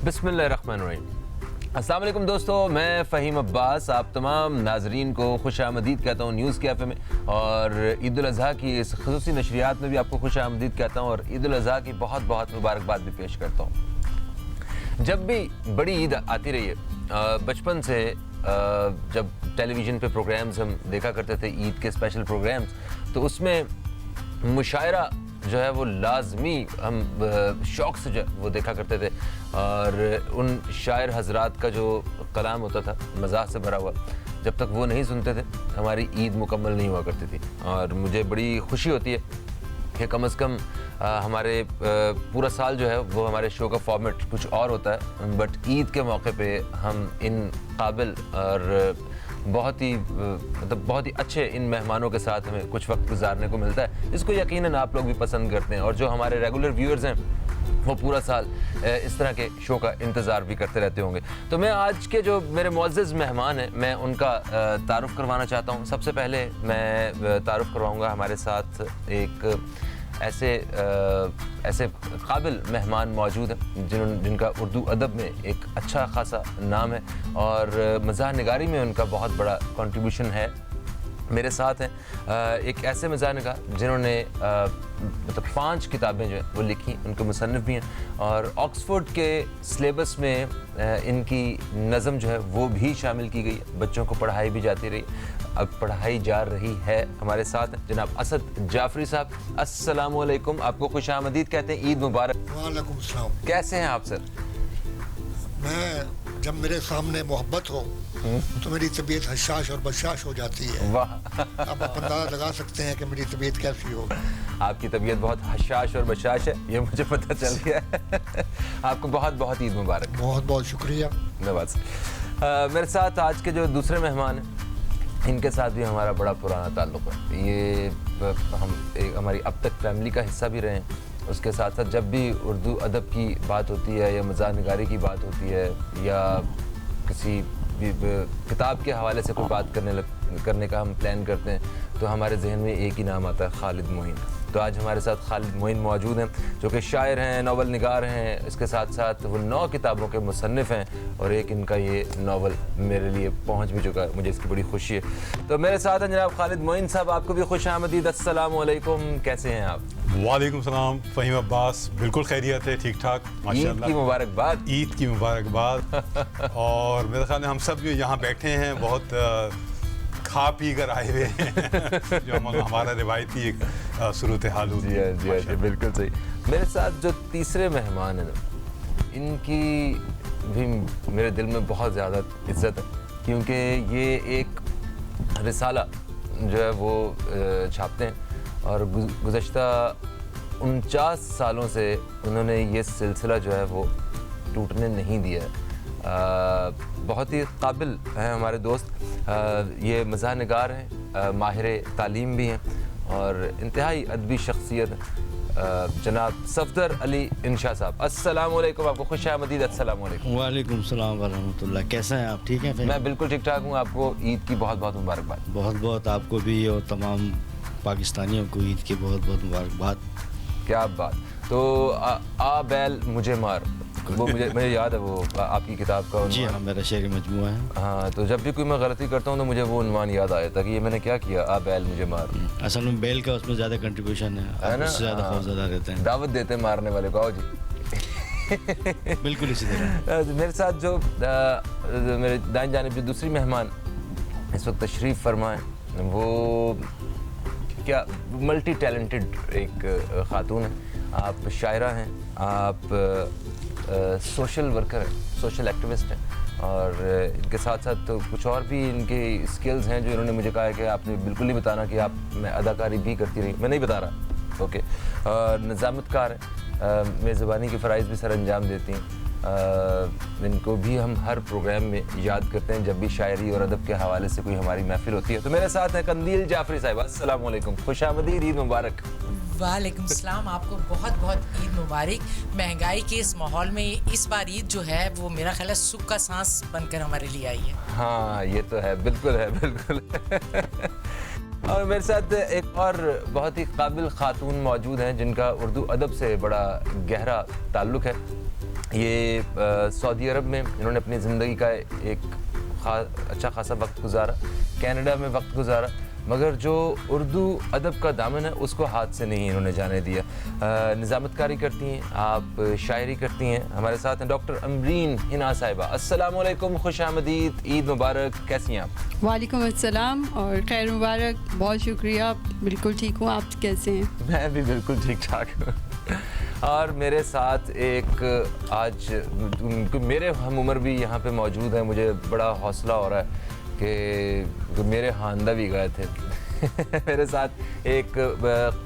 बिस्मिल्लाहिर्रहमानिर्रहीम। अस्सलाम वालेकुम दोस्तों, मैं फ़हीम अब्बास आप तमाम नाजरीन को खुशामदीद कहता हूँ न्यूज़ कैफ़े में, और ईद उल अज़हा की इस ख़ुसूसी नशरियात में भी आपको खुशामदीद कहता हूँ और ईद उल अज़हा की बहुत बहुत मुबारकबाद भी पेश करता हूँ। जब भी बड़ी ईद आती रही है, बचपन से जब टेलीविज़न पे प्रोग्राम्स हम देखा करते थे, ईद के स्पेशल प्रोग्राम्स, तो उसमें मुशायरा जो है वो लाजमी हम शौक़ से जो वो देखा करते थे, और उन शायर हजरात का जो कलाम होता था मज़ाक से भरा हुआ, जब तक वो नहीं सुनते थे हमारी ईद मुकम्मल नहीं हुआ करती थी। और मुझे बड़ी खुशी होती है कि कम से कम हमारे पूरा साल जो है वो हमारे शो का फॉर्मेट कुछ और होता है, बट ईद के मौके पे हम इन काबिल और बहुत ही बहुत ही अच्छे इन मेहमानों के साथ हमें कुछ वक्त गुजारने को मिलता है, जिसको यकीनन आप लोग भी पसंद करते हैं, और जो हमारे रेगुलर व्यूअर्स हैं वो पूरा साल इस तरह के शो का इंतज़ार भी करते रहते होंगे। तो मैं आज के जो मेरे मुअज़्ज़ज़ मेहमान हैं, मैं उनका तारुफ़ करवाना चाहता हूँ। सबसे पहले मैं तारुफ़ करवाऊँगा, हमारे साथ एक ऐसे काबिल मेहमान मौजूद हैं जिनका उर्दू अदब में एक अच्छा खासा नाम है, और मज़ाह निगारी में उनका बहुत बड़ा कंट्रीब्यूशन है। मेरे साथ हैं एक ऐसे मज़ाह निगार जिन्होंने मतलब 5 किताबें जो है वो लिखी, उनके मुसन्निफ़ भी हैं, और ऑक्सफोर्ड के सिलेबस में इनकी नज़म जो है वो भी शामिल की गई है, बच्चों को पढ़ाई भी जाती रही, अब पढ़ाई जा रही है। हमारे साथ जनाब असद जाफरी साहब, अस्सलाम वालेकुम, आपको खुशामदीद कहते हैं, ईद मुबारक। वालेकुम सलाम। कैसे हैं आप सर? मैं जब मेरे सामने मोहब्बत हो तो मेरी तबीयत हशाश और बशाश हो जाती है। वाह। अब आप अंदाज़ा लगा सकते हैं कि मेरी तबीयत कैसी हो। आपकी तबीयत बहुत हशाश और बशाश है, ये मुझे पता चल गया है। आपको बहुत बहुत ईद मुबारक। बहुत बहुत शुक्रिया। धन्यवाद। मेरे साथ आज के जो दूसरे मेहमान हैं, इनके साथ भी हमारा बड़ा पुराना ताल्लुक़ है। ये हमारी अब तक फैमिली का हिस्सा भी रहे हैं। उसके साथ साथ जब भी उर्दू अदब की बात होती है या मज़ाह निगारी की बात होती है या किसी किताब के हवाले से कोई बात करने का हम प्लान करते हैं, तो हमारे जहन में एक ही नाम आता है, खालिद मोइन। तो आज हमारे साथ खालिद मोइन मौजूद हैं, जो कि शायर हैं, नावल निगार हैं, इसके साथ साथ वो 9 किताबों के मुसन्निफ़ हैं, और एक इनका ये नावल मेरे लिए पहुंच भी चुका है, मुझे इसकी बड़ी खुशी है। तो मेरे साथ हैं जनाब खालिद मोइन साहब, आपको भी खुशामदीद, अस्सलाम वालेकुम, कैसे हैं आप? वालेकुम सलाम फ़हीम अब्बास, बिल्कुल खैरियत है, ठीक ठाक माशाल्लाह। ईद की मुबारकबाद। ईद की मुबारकबाद। और मेरे ख्याल में हम सब जो यहाँ बैठे हैं बहुत खा पी कर आए हुए हैं, जो हमारा रिवायती एक सूरत हाल होती है। जी हाँ, बिल्कुल सही। मेरे साथ जो तीसरे मेहमान हैं, इनकी भी मेरे दिल में बहुत ज़्यादा इज़्ज़त है, क्योंकि ये एक रिसाला जो है वो छापते हैं, और गुज़श्ता 49 सालों से उन्होंने ये सिलसिला जो है वो टूटने नहीं दिया है। बहुत ही काबिल हैं हमारे दोस्त, ये मज़ाह निगार हैं, माहिर तालीम भी हैं, और इंतहाई अदबी शख्सियत हैं, जनाब सफदर अली इंशा साहब, अस्सलाम वालेकुम, आपको खुशामदीद। अस्सलाम वालेकुम। वालेकुम सलाम व रहमतुल्लाह। कैसे हैं आप? ठीक हैं? मैं बिल्कुल ठीक ठाक हूँ। आपको ईद की बहुत बहुत मुबारकबाद। बहुत बहुत आपको भी और तमाम पाकिस्तानियों को ईद की बहुत बहुत मुबारकबाद। क्या बात। तो आ बैल मुझे मार, वो मुझे याद है, वो आपकी किताब का जी हाँ, मेरा शेर मजमूआ है। हाँ, तो जब भी कोई मैं गलती करता हूँ तो मुझे वो उन्वान याद आया था कि ये मैंने क्या किया, आ बैल मुझे मार। असल में बैल का उसमें ज़्यादा कंट्रीब्यूशन है ना, उससे ज़्यादा खौफज़दा रहते हैं, दावत देते हैं मारने वाले को। आओ जी। बिल्कुल इसी तरह। मेरे साथ जो मेरे दाएं जानिब जो दूसरी मेहमान इस वक्त तशरीफ़ फरमा है, वो क्या मल्टी टैलेंटेड एक ख़ातून है। आप शायरा हैं, आप सोशल वर्कर हैं, सोशल एक्टिविस्ट हैं, और इनके साथ साथ तो कुछ और भी इनके स्किल्स हैं जो इन्होंने मुझे कहा है कि आपने बिल्कुल नहीं बताना कि आप मैं अदाकारी भी करती रही। मैं नहीं बता रहा, ओके। निज़ामतकार हैं, मेज़बानी के फ़राइज़ भी सर अंजाम देती हैं। इनको भी हम हर प्रोग्राम में याद करते हैं जब भी शायरी और अदब के हवाले से कोई हमारी महफिल होती है। तो मेरे साथ हैं कंदील जाफरी साहिब, अस्सलाम वालेकुम, खुशामदीद, ईद मुबारक। वालेकुम सलाम, आपको बहुत बहुत ईद मुबारक। महंगाई के इस माहौल में इस बार ईद जो है वो मेरा ख्याल है सुख का सांस बनकर हमारे लिए आई है। हाँ, ये तो है, बिल्कुल है, बिल्कुल। और मेरे साथ एक और बहुत ही काबिल ख़ातून मौजूद हैं जिनका उर्दू अदब से बड़ा गहरा ताल्लुक़ है। ये सऊदी अरब में इन्होंने अपनी ज़िंदगी का एक अच्छा खासा वक्त गुजारा, कनाडा में वक्त गुजारा, मगर जो उर्दू अदब का दामन है उसको हाथ से नहीं इन्होंने जाने दिया। निज़ामतकारी करती हैं, आप शायरी करती हैं। हमारे साथ हैं डॉक्टर अमरीन हिना साहिबा। अस्सलाम वालेकुम, खुश आमदीद, ईद मुबारक, कैसी हैं आप? वालेकुम अस्सलाम और खैर मुबारक, बहुत शुक्रिया, बिल्कुल ठीक हूँ, आप कैसे हैं? मैं भी बिल्कुल ठीक ठाक हूँ। और मेरे साथ एक आज मेरे हम उम्र भी यहाँ पे मौजूद हैं। मुझे बड़ा हौसला हो रहा है कि मेरे हानदा भी गए थे। मेरे साथ एक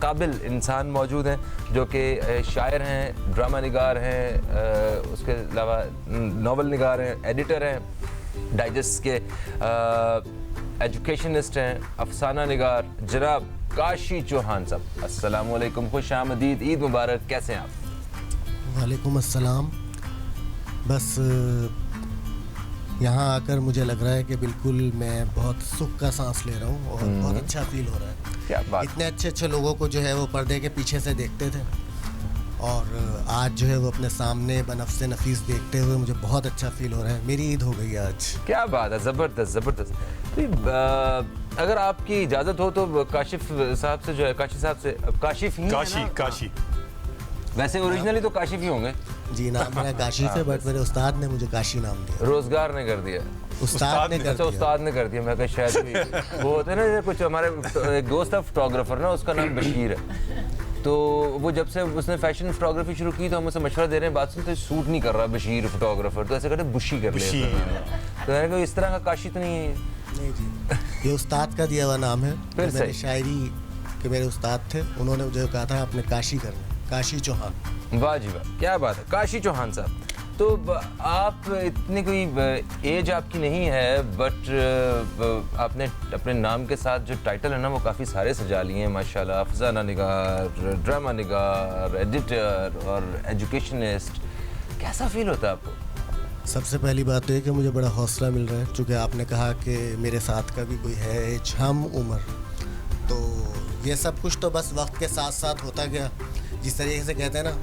काबिल इंसान मौजूद हैं जो कि शायर हैं, ड्रामा निगार हैं, उसके अलावा नावल निगार हैं, एडिटर हैं, डाइजेस्ट के एजुकेशनिस्ट हैं, अफसाना निगार, जनाब काशी चौहान साहब। अस्सलाम वालेकुम, खुश आमदीद, ईद मुबारक, कैसे हैं आप? वालेकुम अस्सलाम। बस यहाँ आकर मुझे लग रहा है कि बिल्कुल मैं बहुत सुख का सांस ले रहा हूँ और बहुत अच्छा फील हो रहा है। क्या बात। इतने अच्छे अच्छे लोगों को जो है वो पर्दे के पीछे से देखते थे और आज जो है वो अपने सामने बनफ्स नफीस देखते हुए मुझे बहुत अच्छा फील हो रहा है। मेरी ईद हो गई है आज। क्या बात है, ज़बरदस्त ज़बरदस्त। अगर आपकी इजाज़त हो तो काशिफ साहब से जो है, काशी साहब से, काशिफ ही काशी है ना? काशी वैसे ओरिजिनली तो काशिफ ही होंगे। जी नाम मेरा काशी से, बट मेरे उस्ताद ने मुझे काशी नाम दिया। रोजगार ने कर दिया। उस्ताद ने कर अच्छा, दिया। उस्ताद ने कर दिया। मैं कहा शायद कोई वो होते हैं ना, कुछ हमारे एक दोस्त है फोटोग्राफर ना, उसका नाम बशीर है। तो वो जब से उसने फैशन फोटोग्राफी शुरू की तो हम उसे मशवरा दे रहे हैं, बात सुनते सूट नहीं कर रहा बशीर फोटोग्राफर, तो ऐसे कहते बुशी कर बुशी। लिया। तो मैंने कहा इस तरह का काशी तो नहीं है। नहीं जी, ये उस्ताद का दिया हुआ नाम है। फिर मेरी सही। शायरी के मेरे उस्ताद थे, उन्होंने मुझे कहा था आपने काशी करना, काशी चौहान। वाह जी वाह, क्या बात है, काशी चौहान साहब। तो आप इतनी कोई एज आपकी नहीं है, बट आपने अपने नाम के साथ जो टाइटल है ना वो काफ़ी सारे सजा लिए हैं माशाल्लाह। अफसाना निगार, ड्रामा निगार, एडिटर और एजुकेशनिस्ट। कैसा फील होता है आपको? सबसे पहली बात तो ये कि मुझे बड़ा हौसला मिल रहा है, चूँकि आपने कहा कि मेरे साथ का भी कोई है एज, हम उम्र, तो ये सब कुछ तो बस वक्त के साथ साथ होता गया। जिस तरीके से कहते हैं ना,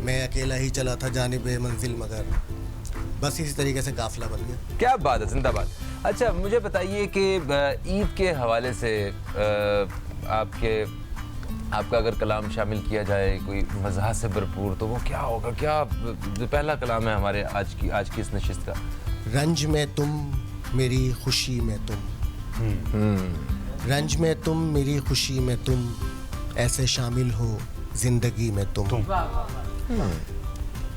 मैं अकेला ही चला था जानिब मंजिल मगर, बस इसी तरीके से काफिला बन गया। क्या बात है, जिंदाबाद। अच्छा, मुझे बताइए कि ईद के हवाले से आपका अगर कलाम शामिल किया जाए कोई मज़ाह से भरपूर, तो वो क्या होगा? क्या जो पहला कलाम है हमारे आज की इस नशिस्त का? रंज में तुम मेरी खुशी में तुम, रंज में तुम मेरी खुशी में तुम, ऐसे शामिल हो जिंदगी में तुम।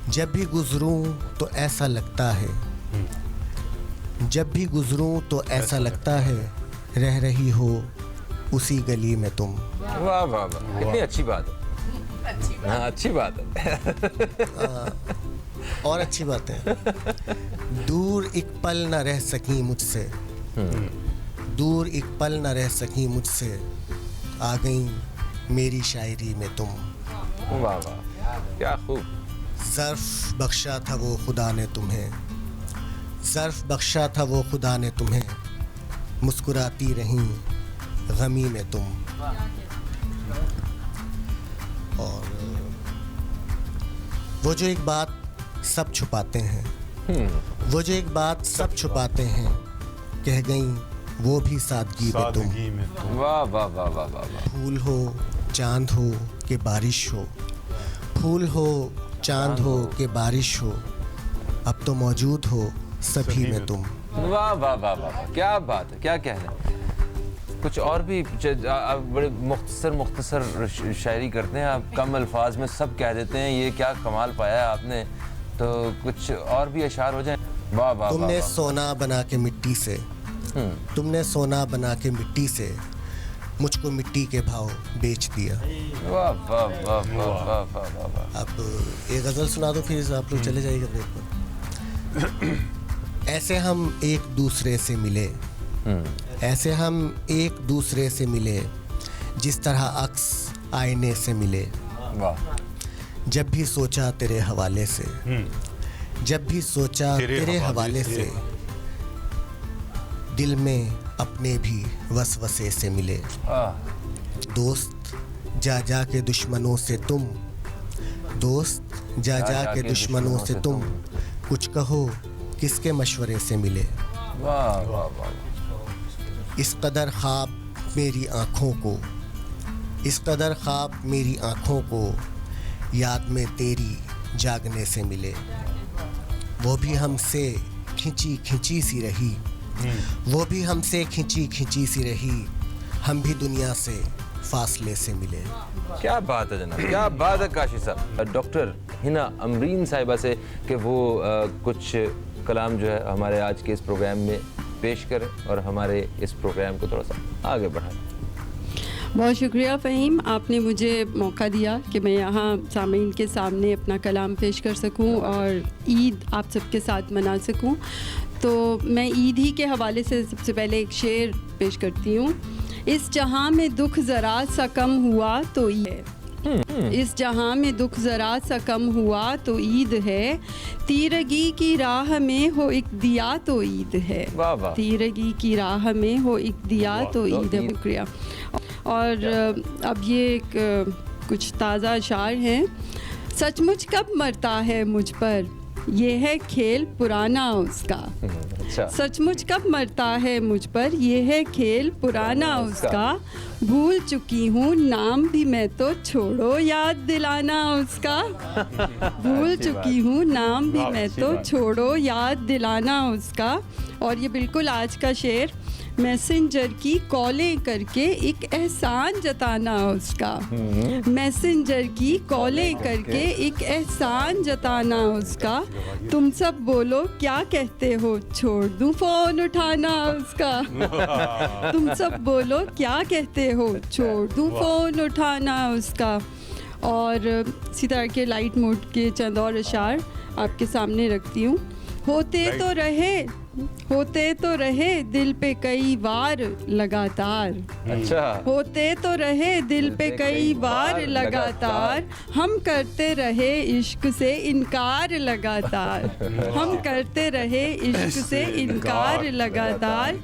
जब भी गुजरूं तो ऐसा लगता है, जब भी गुजरूं तो ऐसा लगता है, रह रही हो उसी गली में तुम। वाह वाह वाह, कितनी अच्छी बात है। हाँ, अच्छी बात है। और अच्छी बात है, दूर एक पल न रह सकी मुझसे, दूर एक पल न रह सकी मुझसे, आ गई मेरी शायरी में तुम। वाह वाह, क्या खूब। ज़र्फ़ बख्शा था वो खुदा ने तुम्हें, ज़र्फ़ बख्शा था वो खुदा ने तुम्हें, मुस्कुराती रहीं गमी में तुम। और वो जो एक बात सब छुपाते हैं, वो जो एक बात सब छुपाते हैं, कह गई वो भी सादगी में तुम। सादगी में तुम। वाह वाह वाह वाह वाह वाह। फूल हो चांद हो कि बारिश हो, फूल हो चांद हो कि बारिश हो, अब तो मौजूद हो सभी में तुम। वाह वाह वाह वाह, क्या बात है, क्या कहना है। कुछ और भी आप बड़े मुख्तसर शायरी करते हैं आप, कम अल्फाज में सब कह देते हैं, ये क्या कमाल पाया है आपने। तो कुछ और भी अशार हो जाए। वाह वाह। तुमने सोना बना के मिट्टी से, तुमने सोना बना के मिट्टी से, मुझको मिट्टी के भाव बेच दिया। वाह वाह वाह वाह वाह वाह वाह वाह। अब एक गज़ल सुना दो, फिर आप लोग चले जाइएगा ब्रेक पर। ऐसे हम एक दूसरे से मिले, ऐसे हम एक दूसरे से मिले, जिस तरह अक्स आईने से मिले। वाह। जब भी सोचा तेरे हवाले से, जब भी सोचा तेरे हवाले से, दिल में अपने भी वसवसे से मिले। दोस्त जा जा के दुश्मनों से तुम, दोस्त जा जा के दुश्मनों से तुम कुछ कहो किसके मशवरे से मिले। वाह वाह वाह। इस कदर ख्वाब मेरी आँखों को, इस कदर ख्वाब मेरी आँखों को याद में तेरी जागने से मिले। वो भी हमसे खिंची खिंची सी रही, वो भी हमसे खिंची खिंची सी रही, हम भी दुनिया से फासले से मिले। क्या बात है जनाब, क्या बात है काशी साहब। डॉक्टर हिना अमरीन साहिबा से कि वो कुछ कलाम जो है हमारे आज के इस प्रोग्राम में पेश करें और हमारे इस प्रोग्राम को थोड़ा सा आगे बढ़ाएं। बहुत शुक्रिया फ़हीम, आपने मुझे मौका दिया कि मैं यहाँ सामीन के सामने अपना कलाम पेश कर सकूँ और ईद आप सबके साथ मना सकूँ। तो मैं ईद ही के हवाले से सबसे पहले एक शेर पेश करती हूँ। इस जहाँ में दुख ज़रा सा कम हुआ तो ईद है, इस जहाँ में दुख ज़रा सा कम हुआ तो ईद है, तीरगी की राह में हो एक दिया तो ईद है। वाह वाह। तीरगी की राह में हो एक दिया तो ईद है। शुक्रिया। और अब ये एक कुछ ताज़ा अशार हैं। सचमुच कब मरता है मुझ पर, ये है खेल पुराना उसका। अच्छा। सचमुच कब मरता है मुझ पर, ये है खेल पुराना उसका। भूल चुकी हूँ नाम भी मैं तो, छोड़ो याद दिलाना उसका। भूल चुकी हूँ नाम भी मैं तो, छोड़ो याद दिलाना उसका। और ये बिल्कुल आज का शेर, मैसेंजर की कॉलें करके एक एहसान जताना उसका। मैसेंजर की कॉलें करके एक एहसान जताना उसका। तुम सब बोलो क्या कहते हो, छोड़ दूं फ़ोन उठाना उसका। तुम सब बोलो क्या कहते हो, छोड़ दूं फ़ोन उठाना उसका। और इसी तरह के लाइट मोड के चंद और अशार आपके सामने रखती हूँ। होते तो रहे दिल पे कई बार लगातार। अच्छा। होते तो रहे दिल पे कई बार लगातार, हम करते रहे इश्क से इनकार लगातार। हम करते रहे इश्क से इनकार लगातार।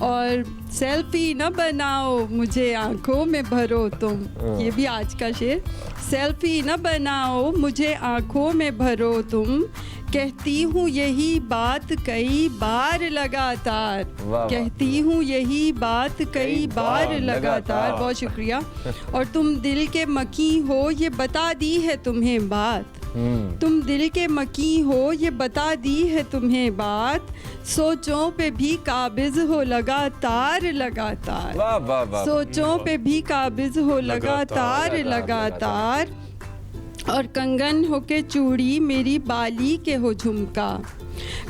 और सेल्फी न बनाओ मुझे आंखों में भरो तुम, ये भी आज का शेर। सेल्फी न बनाओ मुझे आंखों में भरो तुम, कहती हूँ यही बात कई बार लगातार। कहती हूँ यही बात कई बार लगातार। बहुत शुक्रिया। और तुम दिल के मकी हो ये बता दी है तुम्हें बात। तुम दिल के मकी हो ये बता दी है तुम्हें बात। सोचों पे भी काबिज हो लगातार लगातार। वाह वाह वाह। सोचों पे भी काबिज हो लगातार लगातार। और कंगन होके चूड़ी मेरी बाली के हो झुमका।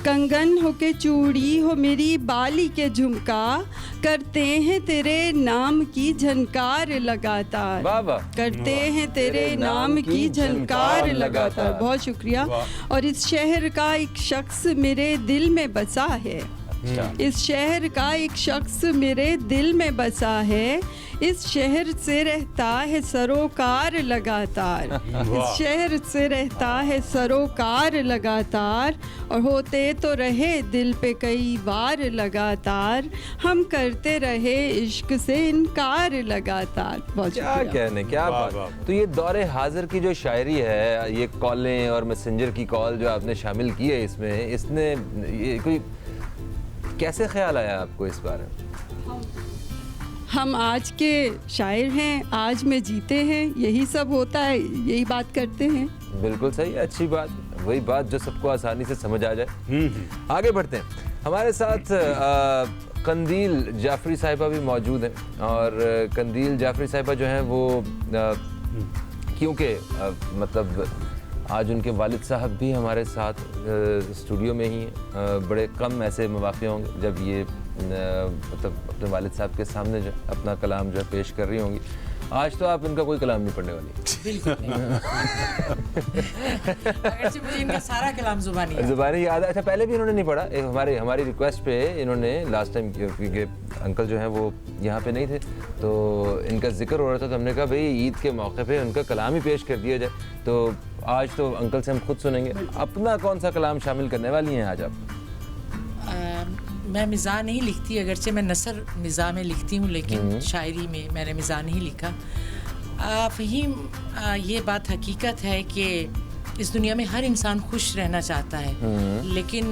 कंगन होके चूड़ी हो मेरी बाली के झुमका, करते हैं तेरे नाम की झनकार लगातार। करते हैं तेरे नाम की झनकार लगातार। बहुत शुक्रिया। और इस शहर का एक शख्स मेरे दिल में बसा है। इस शहर का एक शख्स मेरे दिल में बसा है। इस शहर से रहता है सरोकार लगातार। इस शहर से रहता है सरोकार लगातार। और होते तो रहे दिल पे कई बार लगातार, हम करते रहे इश्क से इनकार लगातार। बहुत क्या कहने, क्या बात। तो ये दौरे हाजिर की जो शायरी है, ये कॉलें और मैसेंजर की कॉल जो आपने शामिल की है इसमें, इसने ये कोई कैसे ख्याल आया आपको इस बारे में? हम आज के शायर हैं, आज में जीते हैं, यही सब होता है, यही बात करते हैं। बिल्कुल सही, अच्छी बात, वही बात जो सबको आसानी से समझ आ जाए। आगे बढ़ते हैं। हमारे साथ कंदील जाफरी साहिबा भी मौजूद हैं। और कंदील जाफरी साहिबा जो हैं वो क्योंकि मतलब आज उनके वालिद साहब भी हमारे साथ स्टूडियो में ही हैं। बड़े कम ऐसे मौक़े होंगे जब ये मतलब अपने वालिद साहब के सामने जो अपना कलाम जो है पेश कर रही होंगी। आज तो आप इनका कोई कलाम नहीं पढ़ने वाली। बिल्कुल नहीं। अगरचे मुझे इनका सारा कलाम ज़ुबानी याद है। अच्छा, पहले भी इन्होंने नहीं पढ़ा। हमारी रिक्वेस्ट पे इन्होंने लास्ट टाइम, क्योंकि अंकल जो हैं वो यहाँ पे नहीं थे, तो इनका जिक्र हो रहा था, तो हमने कहा भाई ईद के मौके पे उनका कलाम ही पेश कर दिया जाए। तो आज तो अंकल से हम खुद सुनेंगे। अपना कौन सा कलाम शामिल करने वाली हैं आज आप? मैं मिज़ाह नहीं लिखती, अगरचे मैं नसर मिज़ाह में लिखती हूँ, लेकिन शायरी में मैंने मिज़ाह नहीं लिखा। फ़हीम, ये बात हकीकत है कि इस दुनिया में हर इंसान खुश रहना चाहता है, लेकिन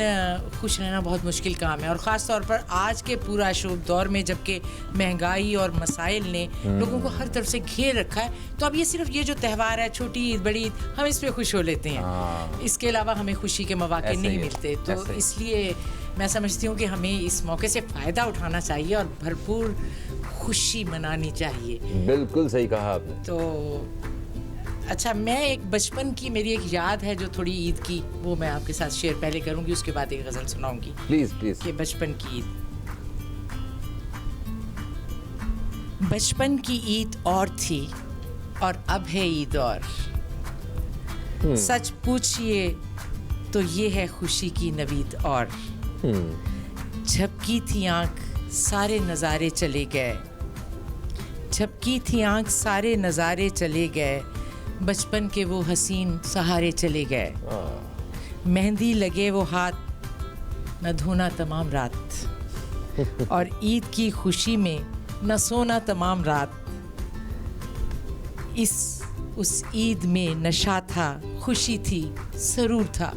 खुश रहना बहुत मुश्किल काम है। और ख़ास तौर पर आज के पूरा शुभ दौर में, जबकि महंगाई और मसाइल ने लोगों को हर तरफ से घेर रखा है, तो अब ये सिर्फ ये जो त्यौहार है, छोटी ईद, बड़ी ईद, हम इस पे खुश हो लेते हैं। इसके अलावा हमें खुशी के मौके नहीं मिलते। तो इसलिए मैं समझती हूँ कि हमें इस मौके से फ़ायदा उठाना चाहिए और भरपूर खुशी मनानी चाहिए। बिल्कुल सही कहा आपने। तो अच्छा, मैं एक बचपन की मेरी एक याद है जो थोड़ी ईद की, वो मैं आपके साथ शेयर पहले करूंगी, उसके बाद एक गज़ल सुनाऊंगी। Please please. कि बचपन की ईद, बचपन की ईद और थी और अब है ईद और, सच पूछिए तो ये है खुशी की नवीद और, झपकी थी आंख सारे नज़ारे चले गए, झपकी थी आंख सारे नज़ारे चले गए, बचपन के वो हसीन सहारे चले गए, मेहंदी लगे वो हाथ न धोना तमाम रात, और ईद की खुशी में न सोना तमाम रात, उस ईद में नशा था खुशी थी सरूर था,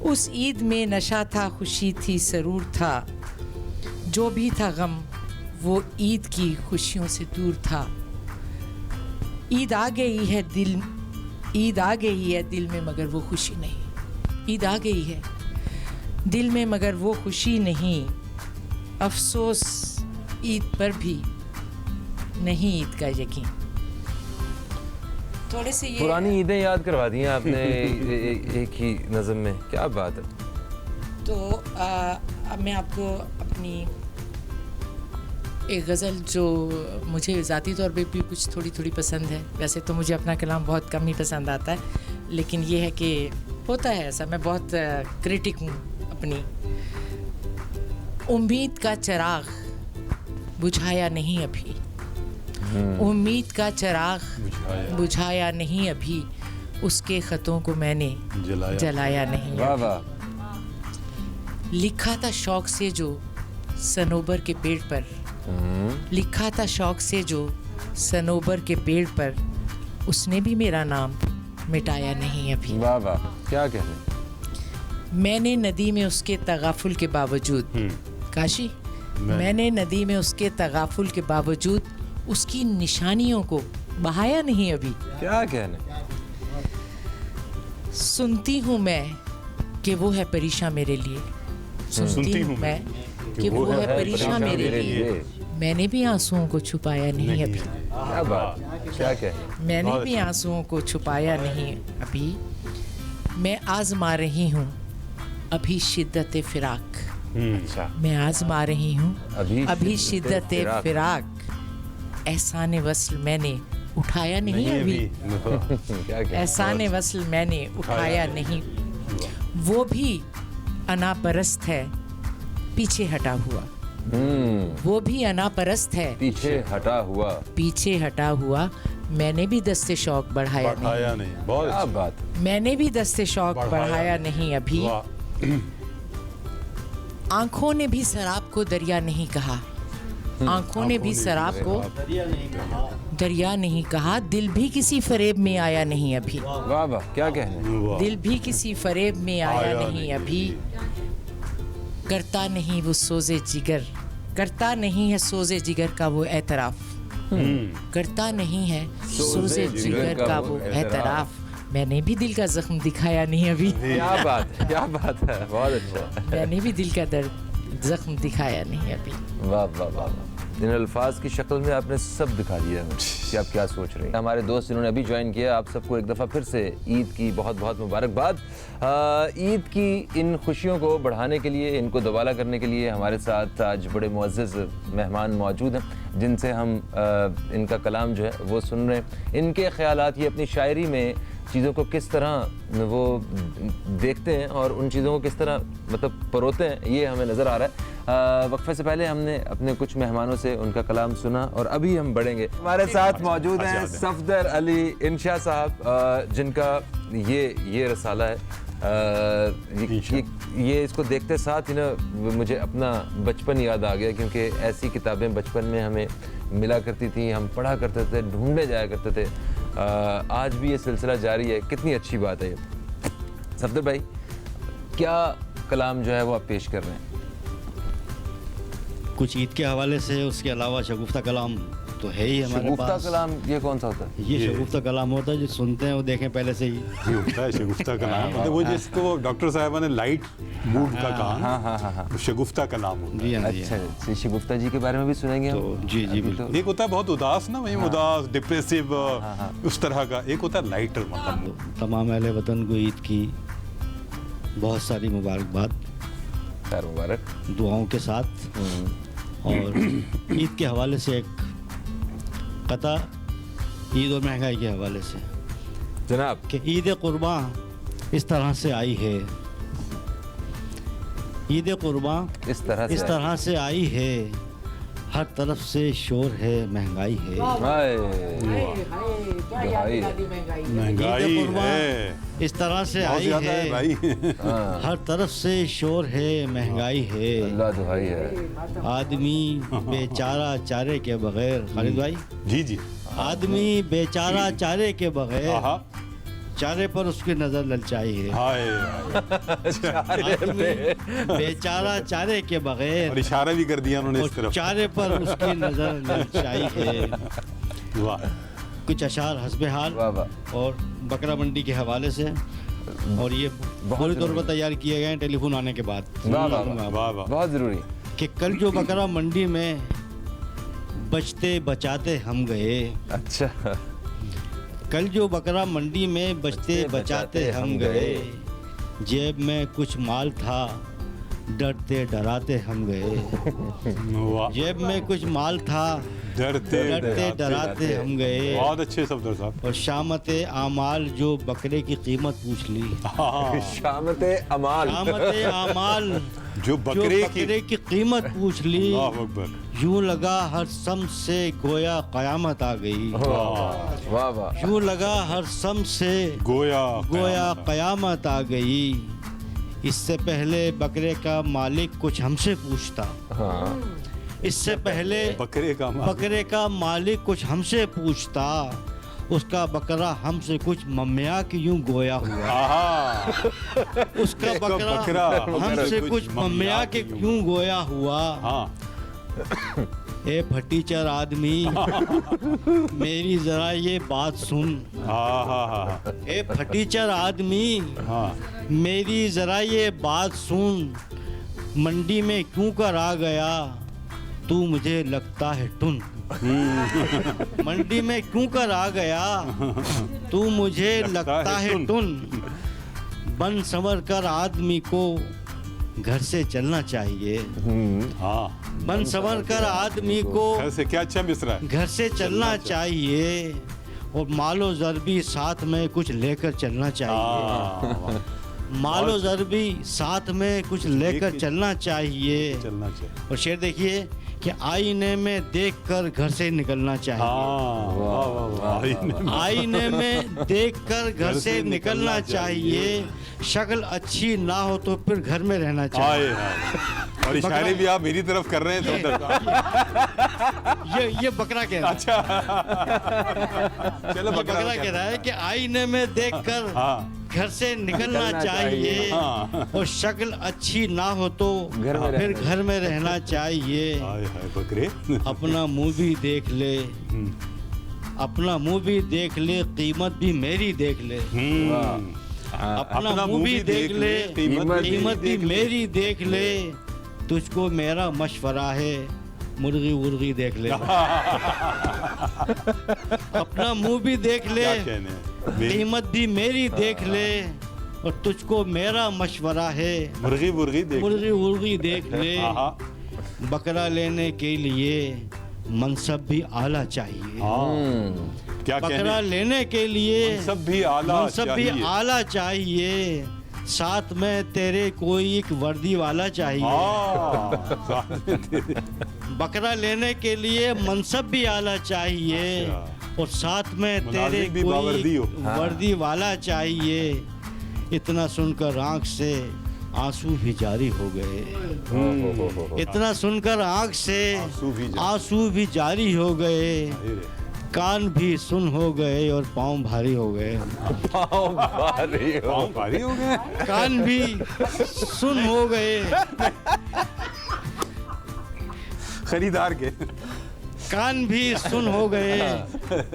उस ईद में नशा था खुशी थी सरूर था, जो भी था गम वो ईद की खुशियों से दूर था, ईद आ गई है दिल, ईद आ गई है दिल में मगर वो खुशी नहीं, ईद आ गई है दिल में मगर वो खुशी नहीं, अफसोस ईद पर भी नहीं ईद का यकीन। थोड़े से ये पुरानी ईदें याद करवा दी हैं आपने एक ही नज़म में, क्या बात है। तो अब मैं आपको अपनी एक गज़ल जो मुझे ज़ाती तौर पे भी कुछ थोड़ी थोड़ी पसंद है, वैसे तो मुझे अपना कलाम बहुत कम ही पसंद आता है, लेकिन ये है कि होता है ऐसा, मैं बहुत क्रिटिक हूँ अपनी। उम्मीद का चिराग बुझाया नहीं अभी, उम्मीद का चिराग बुझाया नहीं अभी, उसके ख़तों को मैंने जलाया नहीं। वाह वाह। लिखा था शौक से जो सनोबर के पेड़ पर, लिखा था शौक से जो सनोबर के पेड़ पर, उसने भी मेरा नाम मिटाया नहीं अभी। वाह वाह, क्या कहने। मैंने नदी में उसके तगाफुल के बावजूद, काशी, मैंने नदी में उसके तगाफुल के बावजूद उसकी निशानियों को बहाया नहीं अभी। क्या कहने। सुनती हूँ मैं कि वो है परेशान मेरे लिए, सुनती हूँ मैं कि वो है परेशान मेरे लिए, मैंने भी आंसुओं को छुपाया नहीं अभी। क्या बात, क्या कहने। मैंने भी आंसुओं को छुपाया नहीं अभी, मैं आजमा रही हूँ अभी शिद्दत फिराक, अच्छा, मैं आजमा रही हूँ अभी अभी शिद्दत फिराक, एहसान वस्ल मैंने उठाया नहीं अभी, क्या कहने। एहसान वस्ल मैंने उठाया नहीं, वो भी अनापरस्त है पीछे हटा हुआ, वो भी अनापरस्त है पीछे हटा हुआ, पीछे हटा हुआ, मैंने भी दस्ते शौक बढ़ाया नहीं, बहुत क्या बात। मैंने भी दस्ते शौक बढ़ाया नहीं अभी, आंखों ने भी शराब को दरिया नहीं कहा, आंखों ने भी शराब को दरिया नहीं कहा, दिल भी किसी फरेब में आया नहीं अभी, वाह वाह, क्या कहने। दिल भी किसी फरेब में आया नहीं अभी, करता नहीं वो सोजे जिगर, करता नहीं है सोजे जिगर का वो एतराफ, करता नहीं है सोजे जिगर का वो एतराफ, मैंने भी दिल का जख्म दिखाया नहीं अभी। क्या बात है, क्या बात है, बहुत अच्छा। मैंने भी दिल का दर्द जख्म दिखाया नहीं अभी। वाह वाह वाह वाह। इन अल्फाज की शक्ल में आपने सब दिखा दिया हमें कि आप क्या सोच रहे हैं। हमारे दोस्त जिन्होंने अभी ज्वाइन किया, आप सबको एक दफ़ा फिर से ईद की बहुत बहुत मुबारकबाद। ईद की इन खुशियों को बढ़ाने के लिए, इनको दोबाला करने के लिए हमारे साथ आज बड़े मुअज़्ज़ज़ मेहमान मौजूद हैं, जिनसे हम इनका कलाम जो है वो सुन रहे हैं। इनके ख़यालात, ये अपनी शायरी में चीज़ों को किस तरह वो देखते हैं और उन चीज़ों को किस तरह मतलब परोते हैं, ये हमें नज़र आ रहा है। वक्फे से पहले हमने अपने कुछ मेहमानों से उनका कलाम सुना और अभी हम बढ़ेंगे। हमारे साथ मौजूद हैं सफदर अली इंशा साहब, जिनका ये रसाला है। ये इसको देखते साथ ही ना मुझे अपना बचपन याद आ गया, क्योंकि ऐसी किताबें बचपन में हमें मिला करती थी, हम पढ़ा करते थे, ढूंढने जाया करते थे। आज भी ये सिलसिला जारी है, कितनी अच्छी बात है ये। सफदर भाई, क्या कलाम जो है वो आप पेश कर रहे हैं? कुछ ईद के हवाले से, उसके अलावा शगुफ्ता कलाम तो है ही हमारे शगुफ्ता पास। कलाम ये कौन सा होता है? ये शगुफ्ता कलाम होता है जो सुनते हैं वो देखें पहले से ही। ये होता है शगुफ्ता कलाम, मतलब वो जिसको डॉक्टर साहबा ने लाइट मूड का कहा, वो शगुफ्ता कलाम होता जी हाँ जी अच्छा, हाँ। श्री शगुफ्ता जी के बारे में भी सुनेंगे हम? तो जी जी अभी बिल्कुल। है। एक होता है बहुत उदास ना, वही उदास डिप्रेसिव उस तरह का, एक होता है लाइटर मतलब। तो तमाम अहले वतन को ईद की बहुत सारी मुबारकबाद, खैर मुबारक। दुआओं के साथ। और ईद के हवाले से एक कथा, ईद और महंगाई के हवाले से, जनाब कि ईद कुर्बान इस तरह से आई है, ईद कुर्बान इस तरह से आई है, हर तरफ से शोर है, महंगाई है। हाय, महंगाई ईद कुर्बान है, इस तरह से बहुत आई ज्यादा है है, भाई। हर तरफ से शोर है, महंगाई है। अल्लाह दुहाई है। आदमी बेचारा चारे के बगैर, खालिद भाई, जी जी, आदमी बेचारा चारे के बगैर, आहा, चारे पर उसकी नजर ललचाई है। हाय, आदमी बेचारा चारे के बगैर, और इशारा भी कर दिया उन्होंने और इस तरफ। चारे पर उसकी नजर ललचाई है। वाह, कुछ अशार हस्बे हाल वाह वाह, और बकरा मंडी के हवाले से, और ये पूरी तौर पर तैयार किए गए हैं टेलीफोन आने के बाद। वाह वाह वाह, वाह वाह, बहुत जरूरी। कि कल जो बकरा मंडी में बचते बचाते हम गए, अच्छा, कल जो बकरा मंडी में बचते बचाते हम गए, जेब में कुछ माल था, डरते डराते हम गए। वाह, जेब में कुछ माल था, डरते डराते हम गए। बहुत अच्छे सफदर साहब। और शामत आमाल जो बकरे की कीमत पूछ ली। हाँ, शामते अमाल, शामत आमाल जो जो बकरे की, बकरे की कीमत पूछ ली। अल्लाह अकबर, यूं लगा हर सम से गोया कयामत आ गई। वाह वाह, यूं लगा हर सम से गोया गोया कयामत आ गई। इससे पहले बकरे का मालिक कुछ हमसे पूछता, हाँ, इससे पहले बकरे का माल। बकरे का मालिक कुछ हमसे पूछता, उसका बकरा हमसे कुछ मम्मिया की यूं गोया हुआ। आहा, उसका उसका बकरा बकरा हमसे कुछ मम्मिया के यूं गोया हुआ। हाँ, ए फटीचर आदमी, मेरी जरा ये बात सुन। हाँ, हाँ, हाँ, ए फटीचर आदमी, हाँ, मेरी जरा ये बात सुन। मंडी में क्यों कर आ गया, तू मुझे लगता है टुन। मंडी में क्यों कर आ गया, तू मुझे लगता है टुन। बन संवर कर आदमी को घर से चलना चाहिए। हाँ, बन संवर कर आदमी को घर से क्या अच्छा मिसरा है। घर से चलना चाहिए, और मालो जर भी साथ में कुछ लेकर चलना चाहिए। हाँ, मालो जर भी साथ में कुछ लेकर चलना चाहिए। चलना चाहिए। और शेर देखिए कि आईने में देखकर घर से निकलना चाहिए। हाँ, वाह वाह वाह, आईने में देखकर घर से निकलना चाहिए। शक्ल अच्छी ना हो तो फिर घर में रहना चाहिए। हाय, हाय। और इशारे भी आप मेरी तरफ कर रहे हैं सफदर साहब। ये बकरा कह रहा है। अच्छा, चलो ये बकरा कह रहा है कि आईने में देखकर हाँ, घर से निकलना चाहिए। हाँ। और शक्ल अच्छी ना हो तो घर में फिर रहना घर में रहना चाहिए। हाय हाय बकरे। अपना मुंह भी देख ले, अपना मुंह भी देख ले, कीमत भी मेरी देख ले। अपना मुंह भी देख ले, कीमत भी मेरी देख ले। तुझको मेरा मशवरा है, मुर्गी उर्गी देख ले। अपना मुंह भी देख ले, क्या कहने हैं? कीमत भी मेरी देख ले। और तुझको मेरा मशवरा है, मुर्गी मुर्गी देख। मुर्गी उर्गी देख ले। आहा, बकरा लेने के लिए मनसब भी आला चाहिए। हाँ, क्या कहने बकरा लेने के लिए सब भी आला मनसब भी चाहिए। आला चाहिए। साथ में तेरे कोई एक वर्दी वाला चाहिए। हाँ, साथ में तेरे। बकरा लेने के लिए मनसब भी आला चाहिए। अच्छा। और साथ में तेरे मुनाजिर भी बावर्दी कोई हो। वर्दी वाला चाहिए। इतना सुनकर आंख से आंसू भी जारी हो गए। इतना सुनकर आंख से आंसू भी जारी। आंसू भी जारी हो गए। अरे, कान भी सुन हो गए और पाँव भारी हो गए। पाँव भारी हो पाँव भारी हो गए। कान भी सुन हो गए, खरीदार के। कान भी सुन हो गए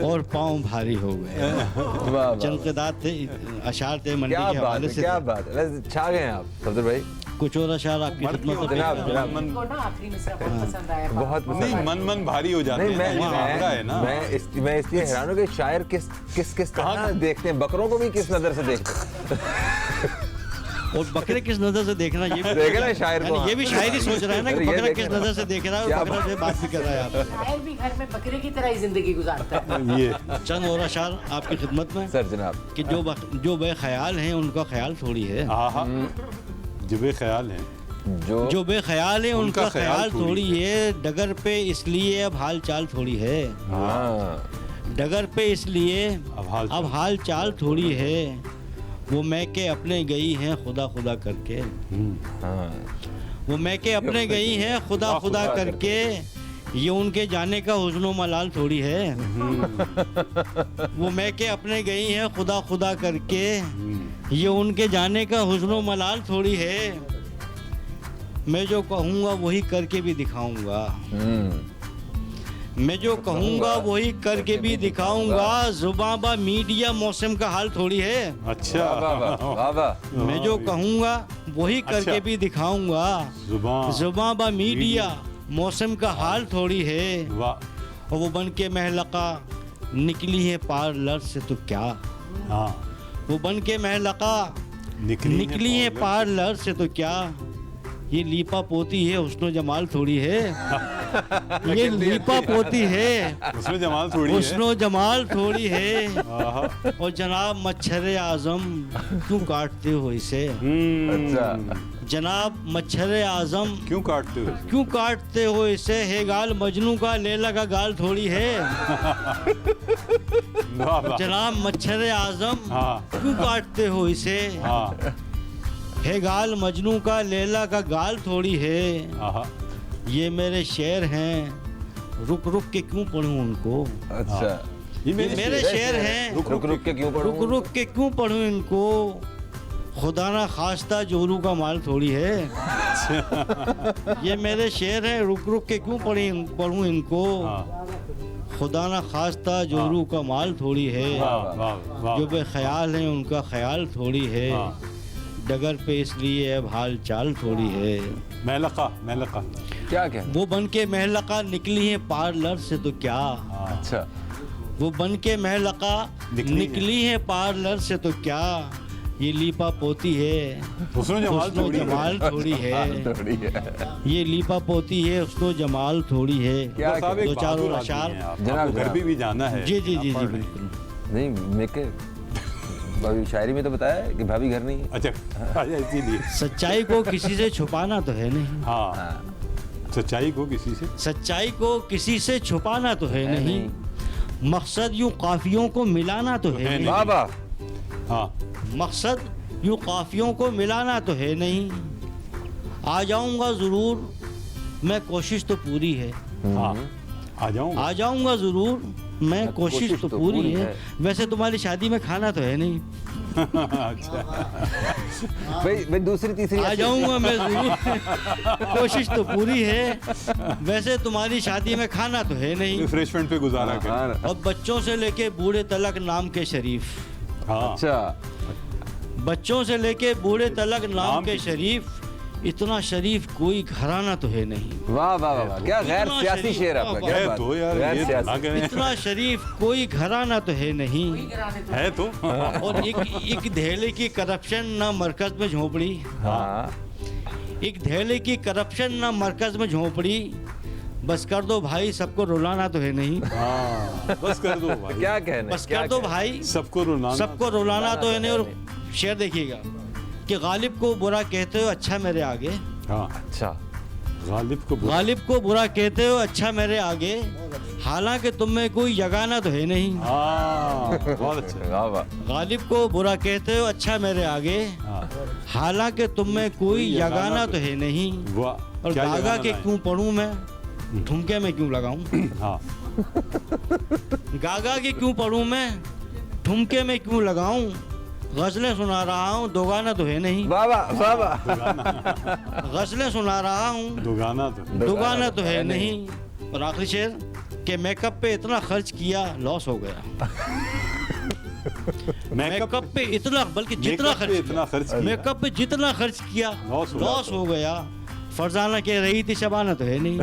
और पाँव भारी हो गए। वाह वाह, चमकदार थे, अशार थे मंडी क्या के बात हवाले है, से। क्या बात है, वैसे छा गए हैं आप सफदर भाई। कुछ और अशार आपकी मर्द खिदमत क्यों में जनाब, पेश जनाब। मन को ना आखिरी मिसरा बहुत पसंद आया। बहुत पसंद नहीं, आया। मन भारी हो जाते नहीं, हैं। वहाँ आंकड़ा है ना। मैं इसलिए हैरान हूँ कि शायर किस तरह देखते हैं, बकरों को भी किस नजर से देखते हैं। और बकरे किस नजर से देखना, ये भी देखे ना शायर को, यानी ये भी शायरी सोच रहा है ना कि अरे ये बकरा देखे किस ना। नजर से देख रहा है क्या और बकरा से बात भी कर रहा है आप। शायर भी घर में बकरे की तरह ही जिंदगी गुजारता है। ये चंद और अशार आपकी खिदमत में सर जनाब। कि जो बेख्याल हैं उनका ख्याल थोड़ी है, हाँ जो बेख्याल हैं। जो बेख्याल है उनका उनका ख्याल ख्याल थोड़ी थोड़ी है। डगर पे इसलिए अब हाल चाल थोड़ी है, हाँ डगर पे इसलिए अब हाल चाल थोड़ी है। वो मैं के अपने गई हैं खुदा खुदा करके, हाँ, वो मैं के अपने गई हैं खुदा खुदा करके। ये उनके जाने का हुस्न मलाल थोड़ी है। वो मैं के अपने गई हैं खुदा खुदा करके। ये उनके जाने का हुस्न मलाल थोड़ी है। मैं जो कहूँगा वही करके भी दिखाऊंगा, मैं जो कहूँगा वही करके भी दिखाऊंगा। जुबां बा मीडिया मौसम का हाल थोड़ी है। अच्छा वाह वाह वाह वाह। मैं जो कहूँगा वही करके अच्छा। भी दिखाऊंगा। जुबान जुबां बा मीडिया मौसम का हाल थोड़ी है। वाह। और वो बन के महलका निकली है पार्लर से तो क्या, हाँ वो बन के महलका निकली है पार्लर से तो क्या। ये लीपा पोती है हुस्नो जमाल थोड़ी है। ये लीपा पोती है उसमें जमाल थोड़ी है। हुस्नो जमाल थोड़ी है। आहा। और जनाब मच्छर आजम क्यों काटते हो इसे, अच्छा, जनाब मच्छर आजम क्यों काटते हो? क्यों काटते हो इसे। है गाल मजनू का लैला का गाल थोड़ी है। वाह वाह। जनाब मच्छर आजम हाँ क्यों काटते हो इसे। हाँ है गाल मजनू का लैला का गाल थोड़ी है। आहा। ये मेरे शेर हैं, रुक रुक के क्यों पढ़ूं उनको। अच्छा, ये मेरे शेर हैं, रुक रुक के क्यों पढ़ूं? रुक रुक के क्यों पढ़ूं इनको। खुदा ना खास्ता जोरू का माल थोड़ी है। ये मेरे शेर हैं, रुक रुक के क्यों पढ़ूं इनको। हाँ। खुदा ना खास्ता जोरू का माल थोड़ी है। वाह वाह वाह। जो बेख्याल हैं उनका ख्याल थोड़ी है। हाँ। डगर पे इसलिए अब हाल चाल थोड़ी है। महलका महलका। क्या वो बन के महलका निकली है पार्लर से तो क्या। अच्छा, वो बन के महलका निकली है पार्लर से तो क्या। ये लीपा पोती है उसमें जमाल हुस्नो थोड़ी है। जमाल थोड़ी है। थोड़ी है। ये लीपा पोती है उसको जमाल थोड़ी है। क्या साहब एक दो चार बहादुर और आदमी अशार। हैं आप। जनाब, आपको घर जनाब। भी जाना है। जी जी जी आप जी पढ़ रहे हैं। बिल्कुल। नहीं, मेरे भाभी शायरी में तो बताया है कि भाभी घर नहीं है। अच्छा इसीलिए। सच्चाई को किसी से छुपाना तो है नहीं। हाँ सच्चाई को किसी से। सच्चाई को किसी से छुपाना तो है नहीं। मकसद यूं काफियों को मिलाना तो है नहीं। वाह वाह। हाँ मकसद यूं काफियों को मिलाना तो है नहीं। आ जाऊंगा ज़रूर, मैं कोशिश तो पूरी है। हाँ आ जाऊँ। आ जाऊंगा ज़रूर, मैं कोशिश तो पूरी है। वैसे तुम्हारी शादी में खाना तो है नहीं। अच्छा भाई दूसरी तीसरी आ जाऊंगा मैं ज़रूर, कोशिश तो पूरी है। वैसे तुम्हारी शादी में खाना तो है नहीं। रिफ्रेशमेंट पे गुजारा कर। हाँ, और बच्चों से लेके बूढ़े तलक नाम के शरीफ। हाँ अच्छा, बच्चों से लेके बूढ़े तलक नाम नाम के के शरीफ। इतना शरीफ कोई घराना तो है नहीं। वाह वाह वाह, क्या गैर इतना सियासी शरीफ, शेर आपका। वाह, क्या है बात, तो यार गैर ये सियासी। ना करें। इतना शरीफ कोई घराना तो है नहीं। है तो। और एक धेले की करप्शन ना मरकज में झोपड़ी। हाँ, एक धेले की करप्शन ना मरकज में झोपड़ी। बस कर दो भाई, सबको रुलाना तो है नहीं। हाँ बस कर दो भाई। क्या कहना, बस कर दो भाई, सबको रुलाना। सबको रुलाना तो है नहीं। और शेर देखिएगा कि गालिब को बुरा कहते हो अच्छा मेरे आगे। हाँ अच्छा, गालिब को गालिब को बुरा कहते हो अच्छा मेरे आगे। हालांकि तुम में कोई जगाना तो है नहीं। हाँ बहुत अच्छा। वाह वाह। गालिब को बुरा कहते हो अच्छा मेरे आगे। हाँ हालांकि तुम में कोई जगाना तो है नहीं। वाह और क्या गागा जगाना के है। क्यों पढ़ूं मैं, ठुमके में क्यों लगाऊं। हाँ गागा की क्यों पढ़ूं मैं, ठुमके में क्यों लगाऊं, गजलें सुना रहा हूँ, दो गाना तो है नहीं। वाह वाह वाह वाह। गजलें सुना रहा हूँ, दो गाना तो है नहीं। और आखिरी शेर कि मेकअप पे इतना खर्च किया लॉस हो गया। मेकअप पे इतना, बल्कि जितना खर्च किया, मेकअप पे जितना खर्च किया लॉस हो गया। फरजाना कह रही थी शबाना तो है नहीं।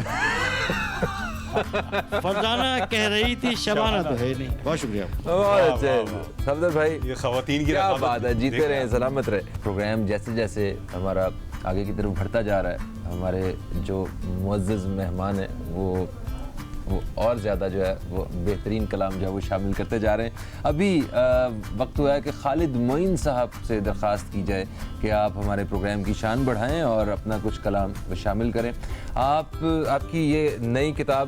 फरजाना कह रही थी शबाना तो है नहीं। बहुत शुक्रिया। बहुत अच्छे सफदर भाई, ये खवातीन की क्या बात है, जीते रहे, सलामत रहे। प्रोग्राम जैसे जैसे हमारा आगे की तरफ बढ़ता जा रहा है, हमारे जो मुअज़्ज़ज़ मेहमान हैं वो और ज़्यादा जो है वो बेहतरीन कलाम जो है वो शामिल करते जा रहे हैं। अभी वक्त हुआ है कि खालिद मोइन साहब से दरख्वास्त की जाए कि आप हमारे प्रोग्राम की शान बढ़ाएं और अपना कुछ कलाम शामिल करें। आपकी ये नई किताब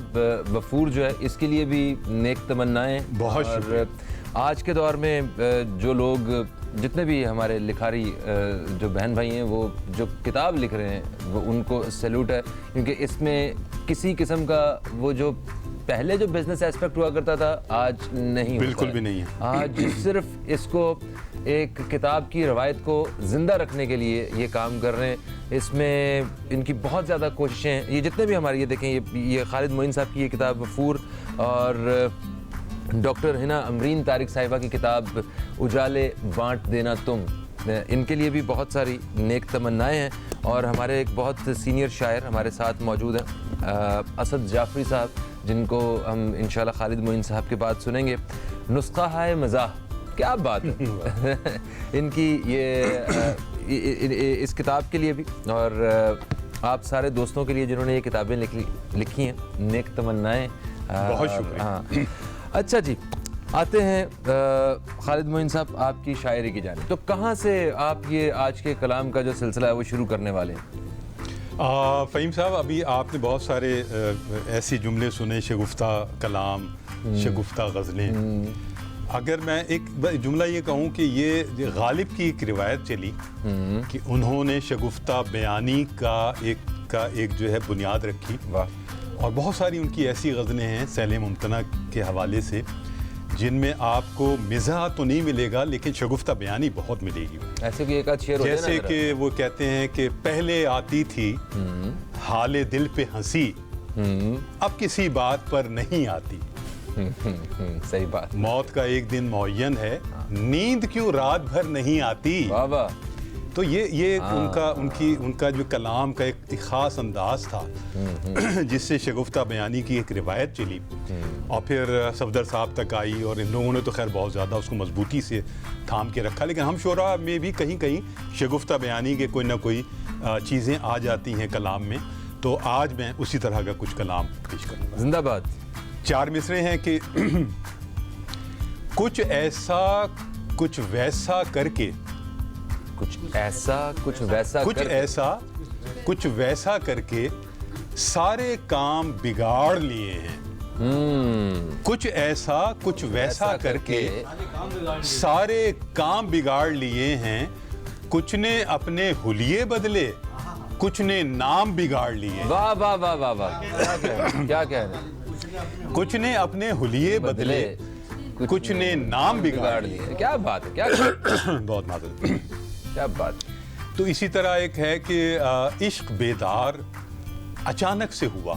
वफूर जो है, इसके लिए भी नेक तमन्नाएं। बहुत शुक्रिया। आज के दौर में जो लोग, जितने भी हमारे लिखारी जो बहन भाई हैं, वो जो किताब लिख रहे हैं वो उनको सैल्यूट है, क्योंकि इसमें किसी किस्म का वो जो पहले जो बिजनेस एस्पेक्ट हुआ करता था आज नहीं, बिल्कुल भी नहीं है। आज सिर्फ इसको एक किताब की रवायत को ज़िंदा रखने के लिए ये काम कर रहे हैं। इसमें इनकी बहुत ज़्यादा कोशिशें हैं। ये जितने भी हमारे, ये देखें, ये खालिद मोइन साहब की ये किताब वफूर, और डॉक्टर हिना अमरीन तारिक साहिबा की किताब उजाले बांट देना तुम, इनके लिए भी बहुत सारी नेक तमन्नाएं हैं। और हमारे एक बहुत सीनियर शायर हमारे साथ मौजूद हैं, असद जाफरी साहब, जिनको हम इंशाल्लाह खालिद मोइन साहब के बाद सुनेंगे। नुस्खा है मज़ाह, क्या बात है। इनकी ये इस किताब के लिए भी, और आप सारे दोस्तों के लिए जिन्होंने ये किताबें लिखी हैं, नेक तमन्नाएं। बहुत शुक्रिया। हाँ, अच्छा जी, आते हैं खालिद मोइन साहब आपकी शायरी की जानिब। तो कहाँ से आप ये आज के कलाम का जो सिलसिला है वो शुरू करने वाले हैं? फ़हीम साहब, अभी आपने बहुत सारे ऐसे जुमले सुने, शगुफ्ता कलाम, शगुफ्ता गज़लें। अगर मैं एक जुमला ये कहूँ कि ये गालिब की एक रिवायत चली कि उन्होंने शगुफ्ता बयानी का एक जो है बुनियाद रखी। वाह। और बहुत सारी उनकी ऐसी गज़लें हैं सैले मुमतना के हवाले से जिनमें आपको मिज़ाह तो नहीं मिलेगा, लेकिन शगुफ्ता बयानी बहुत मिलेगी। ऐसे कि एक आध शेर हो जाए ना जैसे कि वो कहते हैं कि पहले आती थी हाले दिल पे हंसी, अब किसी बात पर नहीं आती। सही बात। मौत का एक दिन मुअय्यन है, नींद क्यों रात भर नहीं आती। वाह वाह। तो ये उनका जो कलाम का एक ख़ास अंदाज था जिससे शगुफ्ता बयानी की एक रिवायत चली और फिर सफदर साहब तक आई, और इन लोगों ने तो खैर बहुत ज़्यादा उसको मजबूती से थाम के रखा। लेकिन हम शोरा में भी कहीं कहीं शगुफ्ता बयानी के कोई ना कोई चीज़ें आ जाती हैं कलाम में। तो आज मैं उसी तरह का कुछ कलाम पेश करूँगा। जिंदाबाद। 4 मिसरे हैं कि कुछ ऐसा कुछ वैसा करके, कुछ ऐसा कुछ वैसा, कुछ ऐसा कुछ वैसा करके सारे काम बिगाड़ लिए हैं। कुछ ऐसा कुछ वैसा करके सारे काम बिगाड़ लिए हैं। कुछ ने अपने हुलिये बदले, कुछ ने नाम बिगाड़ लिए। वाह वाह वाह वाह वाह, क्या कह रहे हैं। कुछ ने अपने हुलिये बदले, कुछ ने नाम बिगाड़ लिए। क्या बात है, क्या बहुत माजूद। क्या बात। तो इसी तरह एक है कि इश्क बेदार अचानक से हुआ,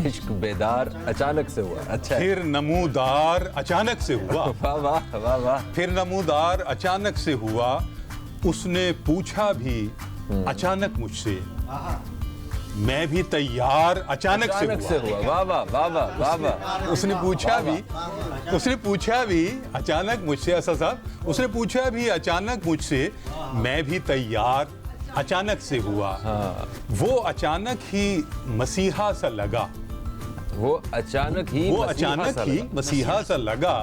इश्क बेदार अचानक से हुआ। अच्छा। फिर नमूदार अचानक से हुआ। वाह वाह वाह वाह। फिर नमूदार अचानक से हुआ, उसने पूछा भी अचानक मुझसे, मैं भी तैयार अचानक से हुआ। वाह वाह वाह वाह वाह वाह। उसने पूछा भी अचानक मुझसे, ऐसा साहब, उसने पूछा भी अचानक मुझसे, मैं भी तैयार अचानक से हुआ। हाँ। वो अचानक ही मसीहा सा लगा, वो अचानक ही मसीहा सा लगा।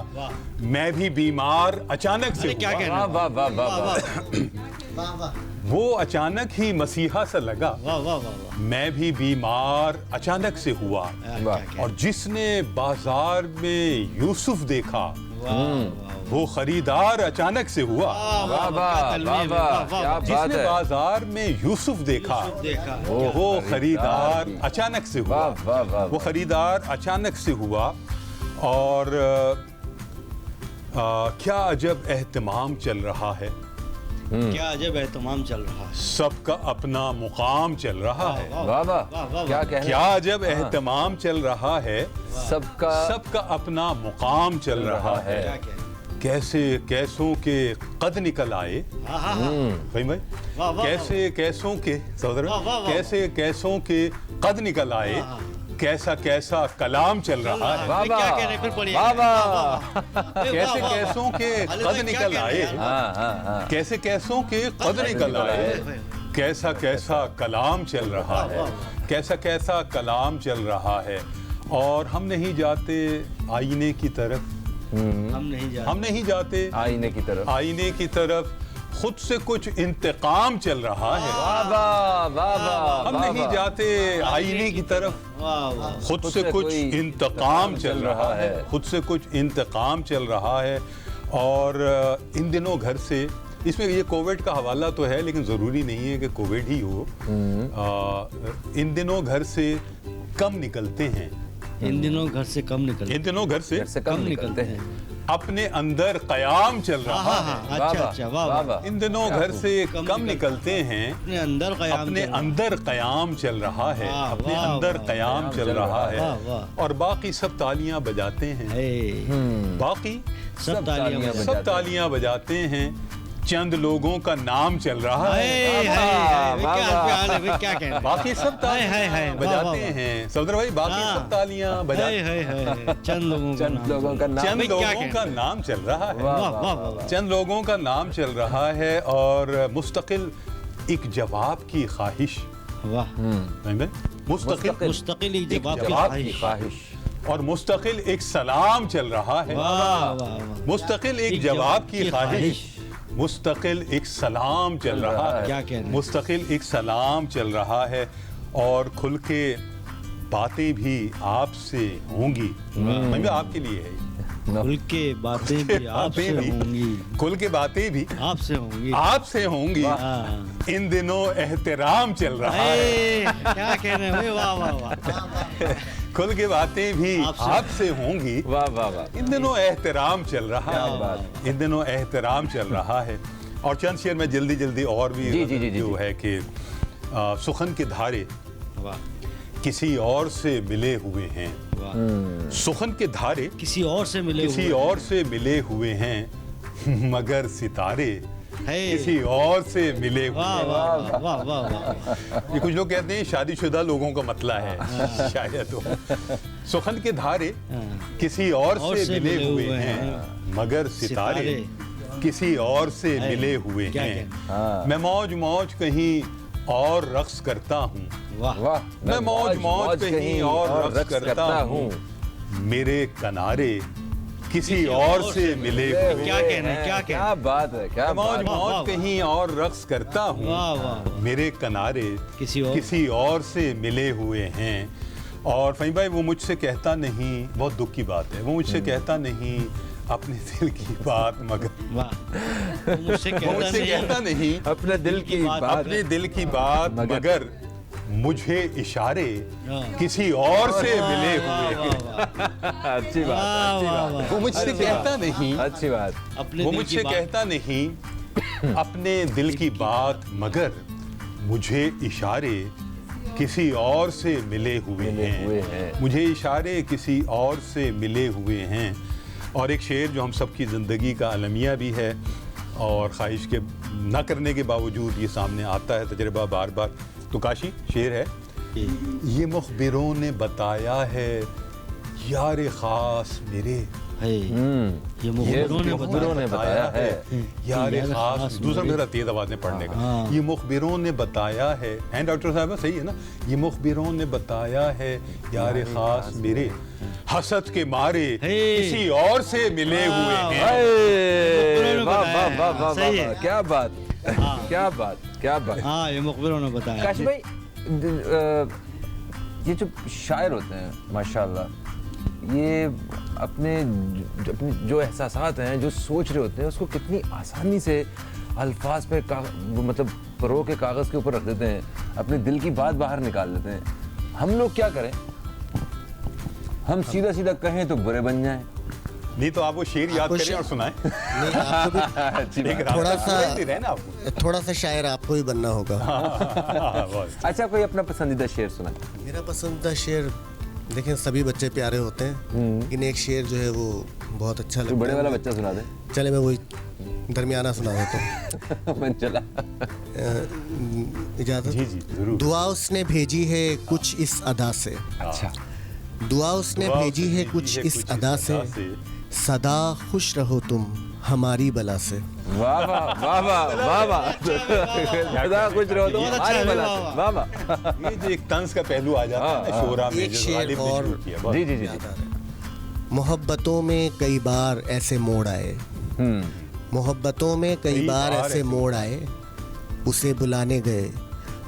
मैं भी बीमार अचानक से क्या हुआ। कहना। वाह वाह वाह वाह। वो अचानक ही मसीहा सा लगा, वाह वाह वाह। मैं भी बीमार अचानक से हुआ। वाह। और जिसने बाजार में यूसुफ देखा, वो खरीदार अचानक से हुआ वाह वाह वाह वाह, क्या बात जिसने है। बाजार में यूसुफ देखा वो खरीदार अचानक से हुआ। वाह वाह वाह, वो खरीदार अचानक से हुआ और क्या अजब एहतमाम चल रहा है, क्या अजब एहतमाम चल रहा है। सबका अपना मुकाम चल रहा है। वाह वाह, क्या कहना। क्या अजब एहतमाम चल रहा है, सबका सबका अपना मुकाम चल रहा है। क्या कहना। कैसे कैसों के कद निकल आए, भाई भाई वाह, वाह, कैसे कैसों के सहोदर, वाह, वाह, वाह। कैसे कैसों के कद निकल आए, कैसा कैसा कलाम चल रहा है। वाह, क्या कह रहे हैं, फिर पढ़िए। वाह, वाह। कैसे कैसों के अली कद भाई, क्या निकल कह आए, रहे हैं? हाँ हाँ हाँ, कैसे कैसों के कद निकल आए, कैसा कैसा कलाम चल रहा है, कैसा कैसा कलाम चल रहा है। और हम नहीं जाते आईने की तरफ, हम नहीं जानते। हम नहीं जाते आईने की तरफ। आईने की तरफ, खुद से कुछ इंतकाम चल रहा है। वाह वाह वाह वाह, हम वाह, नहीं वाह। जाते आईने की तरफ, वाह वाह। खुद से कुछ कोई इंतकाम चल रहा है, खुद से कुछ इंतकाम चल रहा है। और इन दिनों घर से, इसमें ये कोविड का हवाला तो है लेकिन ज़रूरी नहीं है कि कोविड ही हो। इन दिनों घर से कम निकलते हैं, इन दिनों घर से कम निकलते। इन दिनों घर से घर से कम निकलते हैं। अपने अंदर कयाम चल रहा है। वाह, अच्छा वाह, अच्छा, वाह वाह, वाह। वाह। इन दिनों घर से कम निकलते हैं, अपने अंदर कयाम अपने चल रहा है। अंदर कयाम चल रहा है, वाह, अपने वाह, अंदर वाह, कयाम चल रहा है। वाह, वाह। और बाकी सब तालियां बजाते हैं, हे, बाकी सब तालियां बजाते सब तालियां बजाते हैं। चंद लोगों का नाम चल रहा है, हाय, वाह, हाय, वाह, क्या वाह। हाल है, क्या कहते हैं। बाकी सब हाय, हाय, तालियां वाह, वाह, बजाते वाह। हैं। सफदर भाई बाकी हाँ। सब तालियां हाय, बजाते हाय, हाय, चंद लोगों का चंद नाम। लोगों का नाम। चंद भाई, क्या लोगों कहते का हैं? नाम चल रहा है, वाह वाह वाह। चंद लोगों का नाम चल रहा है। और मुस्तकिल एक जवाब की ख्वाहिश, वाह। मुस्तकिल मुस्तकिल ही जवाब की जवाब ख्वाहिश। ख्वाहिश। और मुस्तकिल एक सलाम चल रहा है। वाह वाह वाह। मुस्तकिल एक जवाब की ख्वाहिश, मुस्तकिल एक सलाम चल रहा है। क्या कह रहे हैं? मुस्तकिल एक सलाम चल रहा है। और खुल के बातें भी आपसे होंगी, मैं भी आपके लिए है। खुल के बातें भी आपसे होंगी, खुल के बातें भी आपसे होंगी। आपसे होंगी। हाँ। इन दिनों एहतराम चल रहा है। हे, क्या कह रहे हैं, वाह वाह वाह। खुल के बातें भी आपसे- आपसे होंगी। वाह वाह वाह। इन दिनों एहतराम चल रहा क्या है, बात। इन दिनों एहतराम चल रहा है। और चंद शेर में जल्दी जल्दी और भी जी, जी, जी, जो जी। है कि सुखन के धारे वाह किसी और से मिले हुए हैं, वाह। सुखन के धारे किसी और से मिले किसी हुए और से मिले हुए हैं, मगर सितारे है। किसी और से मिले हुए वाह हैं। वाह वाह वाह वाह। ये कुछ लोग कहते हैं शादीशुदा लोगों का मतला है, शायद हो। सुखन के धारे हाँ। किसी और से मिले हुए हैं, मगर सितारे किसी और से मिले हुए क्या हैं। हाँ। मैं मौज मौज कहीं और रक्स करता हूँ, वाह वाह। मैं मौज मौज कहीं और रक्स करता हूँ, मेरे किनारे किसी और से मिले हुए हैं। क्या कहना है, क्या क्या बात है, क्या मैं मौज बात है। वाह, वाह, मौज कहीं और रक्स करता हूँ, वाह वाह। मेरे किनारे किसी और से मिले हुए हैं। और फहीम भाई वो मुझसे कहता नहीं, बहुत दुख की बात है, वो मुझसे कहता नहीं अपने दिल की बात, मगर वाह। वो मुझसे वो मुझसे कहता नहीं अपने दिल की बात। बात। अपने दिल की बात, मगर मुझे इशारे हाँ। किसी और से मिले वाह, हुए वाह, हैं। वाह। अच्छी बात, वाह, अच्छी वाह, बात। वाह। वो मुझसे कहता नहीं, अच्छी बात। अपने वो दिल मुझसे की बात। कहता नहीं अपने दिल की बात, मगर मुझे इशारे किसी और से मिले हुए हुए हैं, हैं। मुझे इशारे किसी और से मिले हुए हैं। और एक शेर जो हम सबकी ज़िंदगी का अलमिया भी है और ख्वाहिश के न करने के बावजूद ये सामने आता है तजर्बा बार बार। तो काशी शेर है, ये मुखबिरों ने बताया है यार ख़ास मेरे, है। ये ये मुखबिरों मुखबिरों ने बताया है। यार यार खास, खास दूसरा मेरे। मेरा तेज आवाज में पढ़ने का। हाँ। ये मुखबिरों ने बताया है, हैं डॉक्टर साहब सही है ना? ये मुखबिरों ने बताया है यार खास मेरे, हसद के मारे हे। किसी और से मिले हुए हैं। हाय, ने वाह बताया वाह है। वाह वाह सही वाह, है। क्या बात, क्या बात, क्या बात। हाँ, ये मुखबिरों ने बताया। काशी भाई, ये जो शायर होते हैं माशाल्लाह, ये अपने जो एहसासात हैं, जो सोच रहे होते हैं, उसको कितनी आसानी से अल्फाज पे मतलब परो के कागज़ के ऊपर रख देते हैं, अपने दिल की बात बाहर निकाल देते हैं। हम लोग क्या करें, हम सीधा सीधा कहें तो बुरे बन जाएं। नहीं तो आप वो शेर याद आपको करें और सुनाएं। नहीं, आपको भी अच्छी बात। एक रास्ता थोड़ा सा- दे रहे हैं ना आपको। थोड़ा सा शायर आपको ही बनना होगा। बहुत। अच्छा, कोई अपना पसंदीदा शेर सुनाए। मेरा पसंदीदा शेर, देखें सभी बच्चे प्यारे होते हैं, लेकिन एक शेर जो है वो बहुत अच्छा कोई लगता बड़े है। वाला बच्चा सुना दे। चले मैं वही दरमियाना सुना देता हूँ। मन चला। इजाज़त? जी जी जरूर। दुआ उसने भेजी है कुछ इस अदा से, अच्छा, दुआ उसने भेजी है कुछ इस अदा से, सदा खुश रहो तुम हमारी बला से। वाह वाह वाह वाह वाह वाह, सदा खुश रहो तुम बहुत अच्छा हमारी है, बला वाह, से। वाह वाह। ये जो एक तंज का पहलू आ जाता है ना हाँ, शोरा में, एक जो शेर गालिब ने और- शुरू किया, बहुत- जी जी जी याद आ रहा है। मोहब्बतों में कई बार ऐसे मोड़ आए, मोहब्बतों में कई बार ऐसे मोड़ आए, उसे बुलाने गए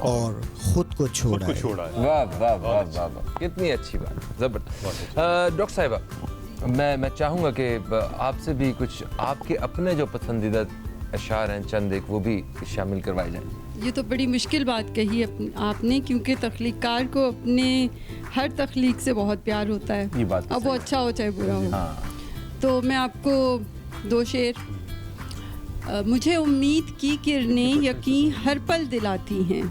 और खुद को छोड़ खुद को आए। छोड़ा है। वाह वाह वाह वाह वाह, कितनी अच्छी बात, जबरदस्त। डॉक्टर साहिबा, मैं चाहूँगा कि आपसे भी कुछ आपके अपने जो पसंदीदा अशार हैं चंद एक, वो भी शामिल करवाए जाएं। ये तो बड़ी मुश्किल बात कही आपने, क्योंकि तख्लीकार को अपने हर तख्लीक से बहुत प्यार होता है, ये बात तो अब वो सही है। अच्छा हो चाहे बुरा हो। हाँ, तो मैं आपको दो शेर, मुझे उम्मीद की किरणें यकीन हर पल दिलाती हैं,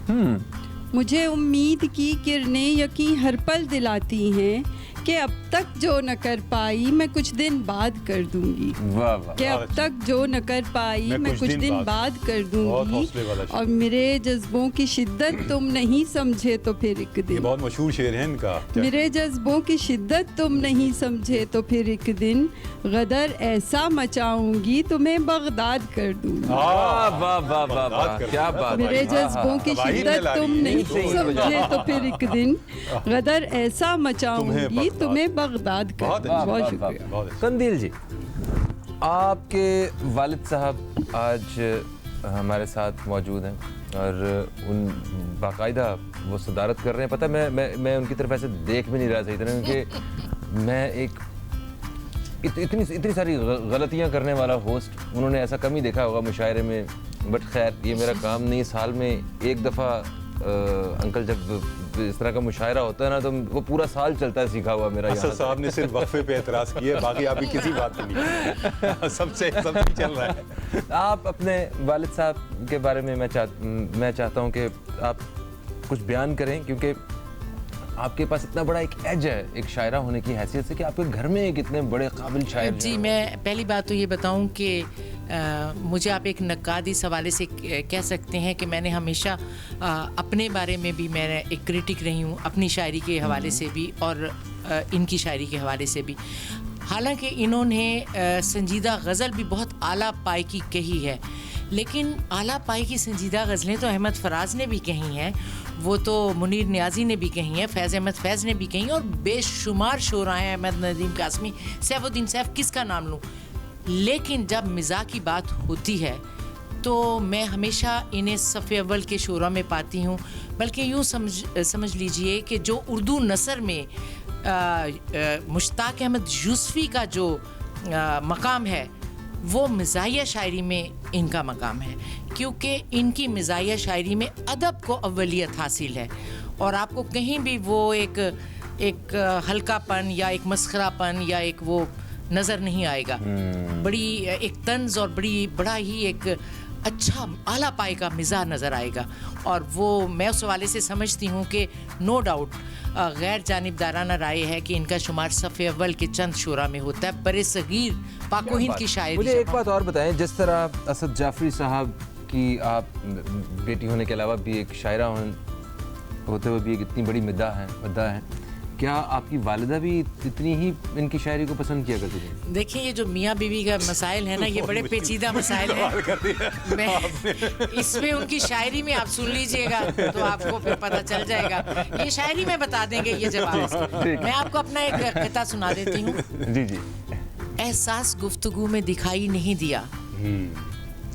मुझे उम्मीद की किरणें यकीन हर पल दिलाती हैं, कि अब तक जो न कर पाई मैं कुछ दिन बाद कर दूंगी, वाह वाह। कि अब तक जो न कर पाई मैं कुछ दिन बाद कर बहुत दूंगी, हौसले वाला शेर। और मेरे जज्बों की शिद्दत तुम नहीं समझे तो फिर एक ये दिन, बहुत मशहूर शेर है इनका। मेरे जज्बों की शिद्दत तुम नहीं समझे तो फिर एक दिन, गदर ऐसा मचाऊंगी तुम्हें बगदाद कर दूंगी, वाह वाह वाह वाह वाह, बात कर- क्या बात। मेरे हाँ, हाँ, जज्बों की तबाही में शिद्दत ला तुम रही है। नहीं सही है। समझे तो फिर एक दिन, गदर ऐसा मचाऊंगी बगदाद। तुम्हें बगदाद कर बहुत दूंगी। अच्छा, बहुत वाह, शुक्रिया। बहुत अच्छा। कंदील जी, आपके वालिद साहब आज हमारे साथ मौजूद हैं और उन बाकायदा वो सदारत कर रहे हैं। पता है, मैं उनकी तरफ ऐसे देख भी नहीं रहा सही तरह, क्योंकि मैं एक इतनी सारी गलतियां करने वाला होस्ट उन्होंने ऐसा कम ही देखा होगा मुशायरे में। बट खैर, ये मेरा काम नहीं। साल में एक दफ़ा अंकल जब इस तरह का मुशायरा होता है ना, तो वो पूरा साल चलता है सीखा हुआ मेरा। असद यहाँ साहब ने सिर्फ वक्फे पे एतराज किया है, बाकी आपकी किसी बात पे नहीं। सबसे सब चल रहा है। आप अपने वालिद साहब के बारे में मैं चाहता हूँ कि आप कुछ बयान करें, क्योंकि आपके पास इतना बड़ा एक एज है एक शायरा होने की हैसियत से, कि आपके घर में एक इतने बड़े काबिल शायर जी, हैं। मैं पहली बात तो ये बताऊं कि मुझे आप एक नक्कादी सवाले से कह सकते हैं कि मैंने हमेशा अपने बारे में भी मैं एक क्रिटिक रही हूँ, अपनी शायरी के हवाले से भी और इनकी शायरी के हवाले से भी। हालांकि इन्होंने संजीदा गज़ल भी बहुत आला पाई की कही है, लेकिन आला पाई की संजीदा गज़लें तो अहमद फराज ने भी कही हैं, वो तो मुनीर नियाज़ी ने भी कही हैं, फैज़ अहमद फैज़ ने भी कही हैं, और बेशुमार शोराएँ हैं, अहमद नदीम कासमी, सैफुद्दीन सैफ, किसका नाम लूँ। लेकिन जब मिज़ाह की बात होती है तो मैं हमेशा इन्हें सफ़े अव्वल के शोरा में पाती हूँ। बल्कि यूँ समझ लीजिए कि जो उर्दू नसर में मुश्ताक अहमद यूसुफ़ी का जो मकाम है, वो मिज़ाहिया शायरी में इनका मकाम है, क्योंकि इनकी मिज़ाहिया शायरी में अदब को अव्वलियत हासिल है, और आपको कहीं भी वो एक हल्कापन या एक मस्खरापन या एक वो नज़र नहीं आएगा। बड़ी एक तंज और बड़ा ही एक अच्छा आला पाए का मिजाज नज़र आएगा, और वो मैं उस हवाले से समझती हूँ कि नो डाउट गैर जानिबदाराना राय है कि इनका शुमार सफ़े अव्वल के चंद शोरा में होता है। बरे सगीर पाको हिंद की शायरी। मुझे एक बात और बताएं, जिस तरह असद जाफरी साहब की आप बेटी होने के अलावा भी एक शायरा होते हुए भी एक इतनी बड़ी मद्दा है, क्या आपकी वालिदा भी इतनी ही इनकी शायरी को पसंद किया करती थी? देखिए, ये जो मियाँ बीवी का मसाइल है ना, ये बड़े पेचीदा मसाइल है। मैं इसमें उनकी शायरी में आप सुन लीजिएगा तो आपको फिर पता चल जाएगा। ये शायरी में बता देंगे ये जवाब। मैं आपको अपना एक किस्सा सुना देती हूँ। जी जी। एहसास गुफ्तगू में दिखाई नहीं दिया,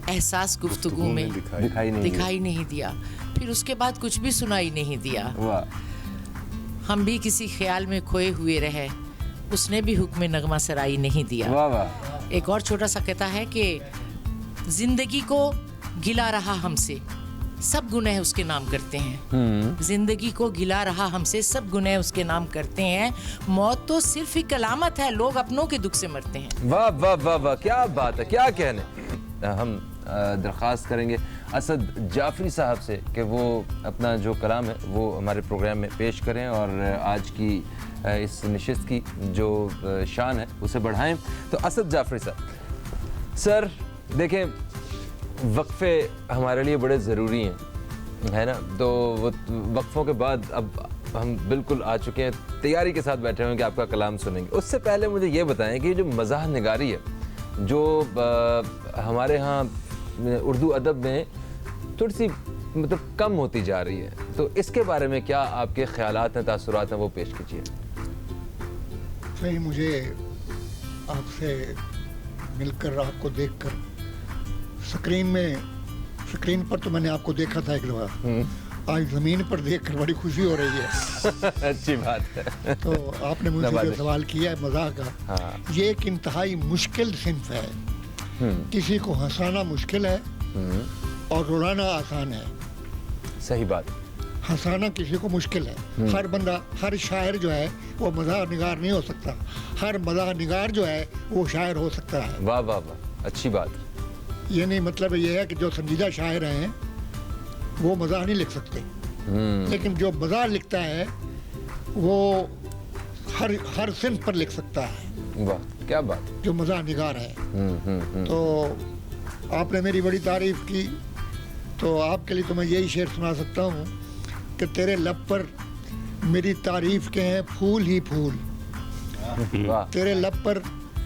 एहसास गुफ्तगू में दिखाई नहीं दिया, फिर उसके बाद कुछ भी सुनाई नहीं दिया। वाह। हम भी किसी ख्याल में खोए हुए रहे, उसने भी हुक्म नगमा सराई नहीं दिया। वाह वाह। एक और छोटा सा कहता है कि जिंदगी को गिला रहा हमसे, सब गुनाह उसके नाम करते हैं। जिंदगी को गिला रहा हमसे, सब गुनाह उसके नाम करते हैं। मौत तो सिर्फ एक अलामत है, लोग अपनों के दुख से मरते हैं। वाह वाह वाह वाह, क्या बात है, क्या कहने। हम दरख्वास्त करेंगे असद जाफरी साहब से कि वो अपना जो कलाम है वो हमारे प्रोग्राम में पेश करें और आज की इस नशिस्त की जो शान है उसे बढ़ाएं। तो असद जाफरी साहब, सर देखें, वक्फे हमारे लिए बड़े ज़रूरी हैं, है ना। तो वो वक्फों के बाद अब हम बिल्कुल आ चुके हैं, तैयारी के साथ बैठे हुए हैं कि आपका कलाम सुनेंगे। उससे पहले मुझे ये बताएं कि जो मज़ाह निगारी है जो हमारे यहाँ उर्दू अदब में थोड़ी सी मतलब कम होती जा रही है, तो इसके बारे में क्या आपके ख्यालात हैं, तासुरात हैं, वो पेश कीजिए। सही, मुझे आपसे मिलकर, आपको देखकर, स्क्रीन पर तो मैंने आपको देखा था एक दफ़ा, आज ज़मीन पर देखकर बड़ी खुशी हो रही है। अच्छी बात है। तो आपने मुझसे जो सवाल किया है मज़ाह का, हाँ। ये एक इंतहाई मुश्किल सिंफ है। किसी को हंसाना मुश्किल है और रुलाना आसान है। सही बात। हंसाना किसी को मुश्किल है। हर बंदा, हर शायर जो है वो मज़ाह निगार नहीं हो सकता, हर मज़ाह निगार जो है वो शायर हो सकता है। वाह वाह वाह, अच्छी बात। ये नहीं मतलब ये है कि जो संजीदा शायर हैं वो मज़ाह नहीं लिख सकते, लेकिन जो मज़ाह लिखता है वो हर सिंफ पर लिख सकता है। वाह, क्या बात। जो मज़ाह निगार है। तो आपने मेरी बड़ी तारीफ की, तो आपके लिए तो मैं यही शेर सुना सकता हूँ कि तेरे लब पर मेरी तारीफ के हैं फूल ही फूल। वाह। तेरे लब पर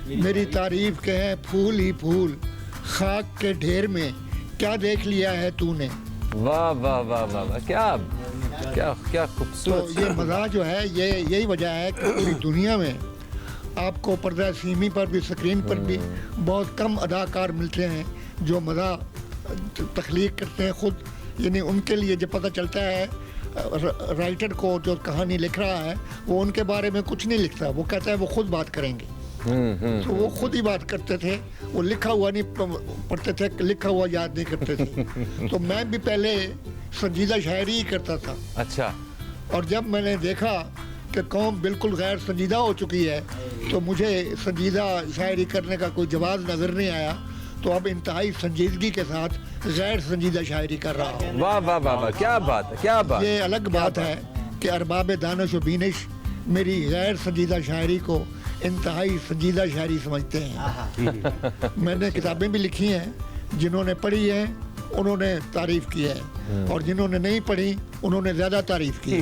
मेरी तारीफ के हैं फूल ही फूल, खाक के ढेर में क्या देख लिया है तूने। वाह वाह वाह वाह वाह, क्या क्या क्या तो खूबसूरत। ये मज़ाह जो है, ये यही वजह है कि पूरी दुनिया में आपको पर्दा सीमी पर भी, स्क्रीन पर भी बहुत कम अदाकार मिलते हैं जो मज़ाह तख्लीक करते हैं खुद। यानी उनके लिए जब पता चलता है राइटर को जो कहानी लिख रहा है वो उनके बारे में कुछ नहीं लिखता, वो कहता है वो खुद बात करेंगे। तो वो खुद ही बात करते थे, वो लिखा हुआ नहीं पढ़ते थे, लिखा हुआ याद नहीं करते थे। तो मैं भी पहले संजीदा शायरी ही करता था। अच्छा। और जब मैंने देखा कि कौम बिल्कुल गैर संजीदा हो चुकी है तो मुझे संजीदा शायरी करने का कोई जवाब नज़र नहीं आया, तो अब इंतहाई संजीदगी के साथ गैर संजीदा शायरी कर रहा हूँ। वाह वाह वाह वाह, क्या बात है, क्या बात। ये अलग बात है कि अरबाब दानिश व बीनिश मेरी गैर संजीदा शायरी को इंतहाई संजीदा शायरी समझते हैं। मैंने किताबें भी लिखी हैं, जिन्होंने पढ़ी है उन्होंने तारीफ की है और जिन्होंने नहीं पढ़ी उन्होंने ज़्यादा तारीफ की है।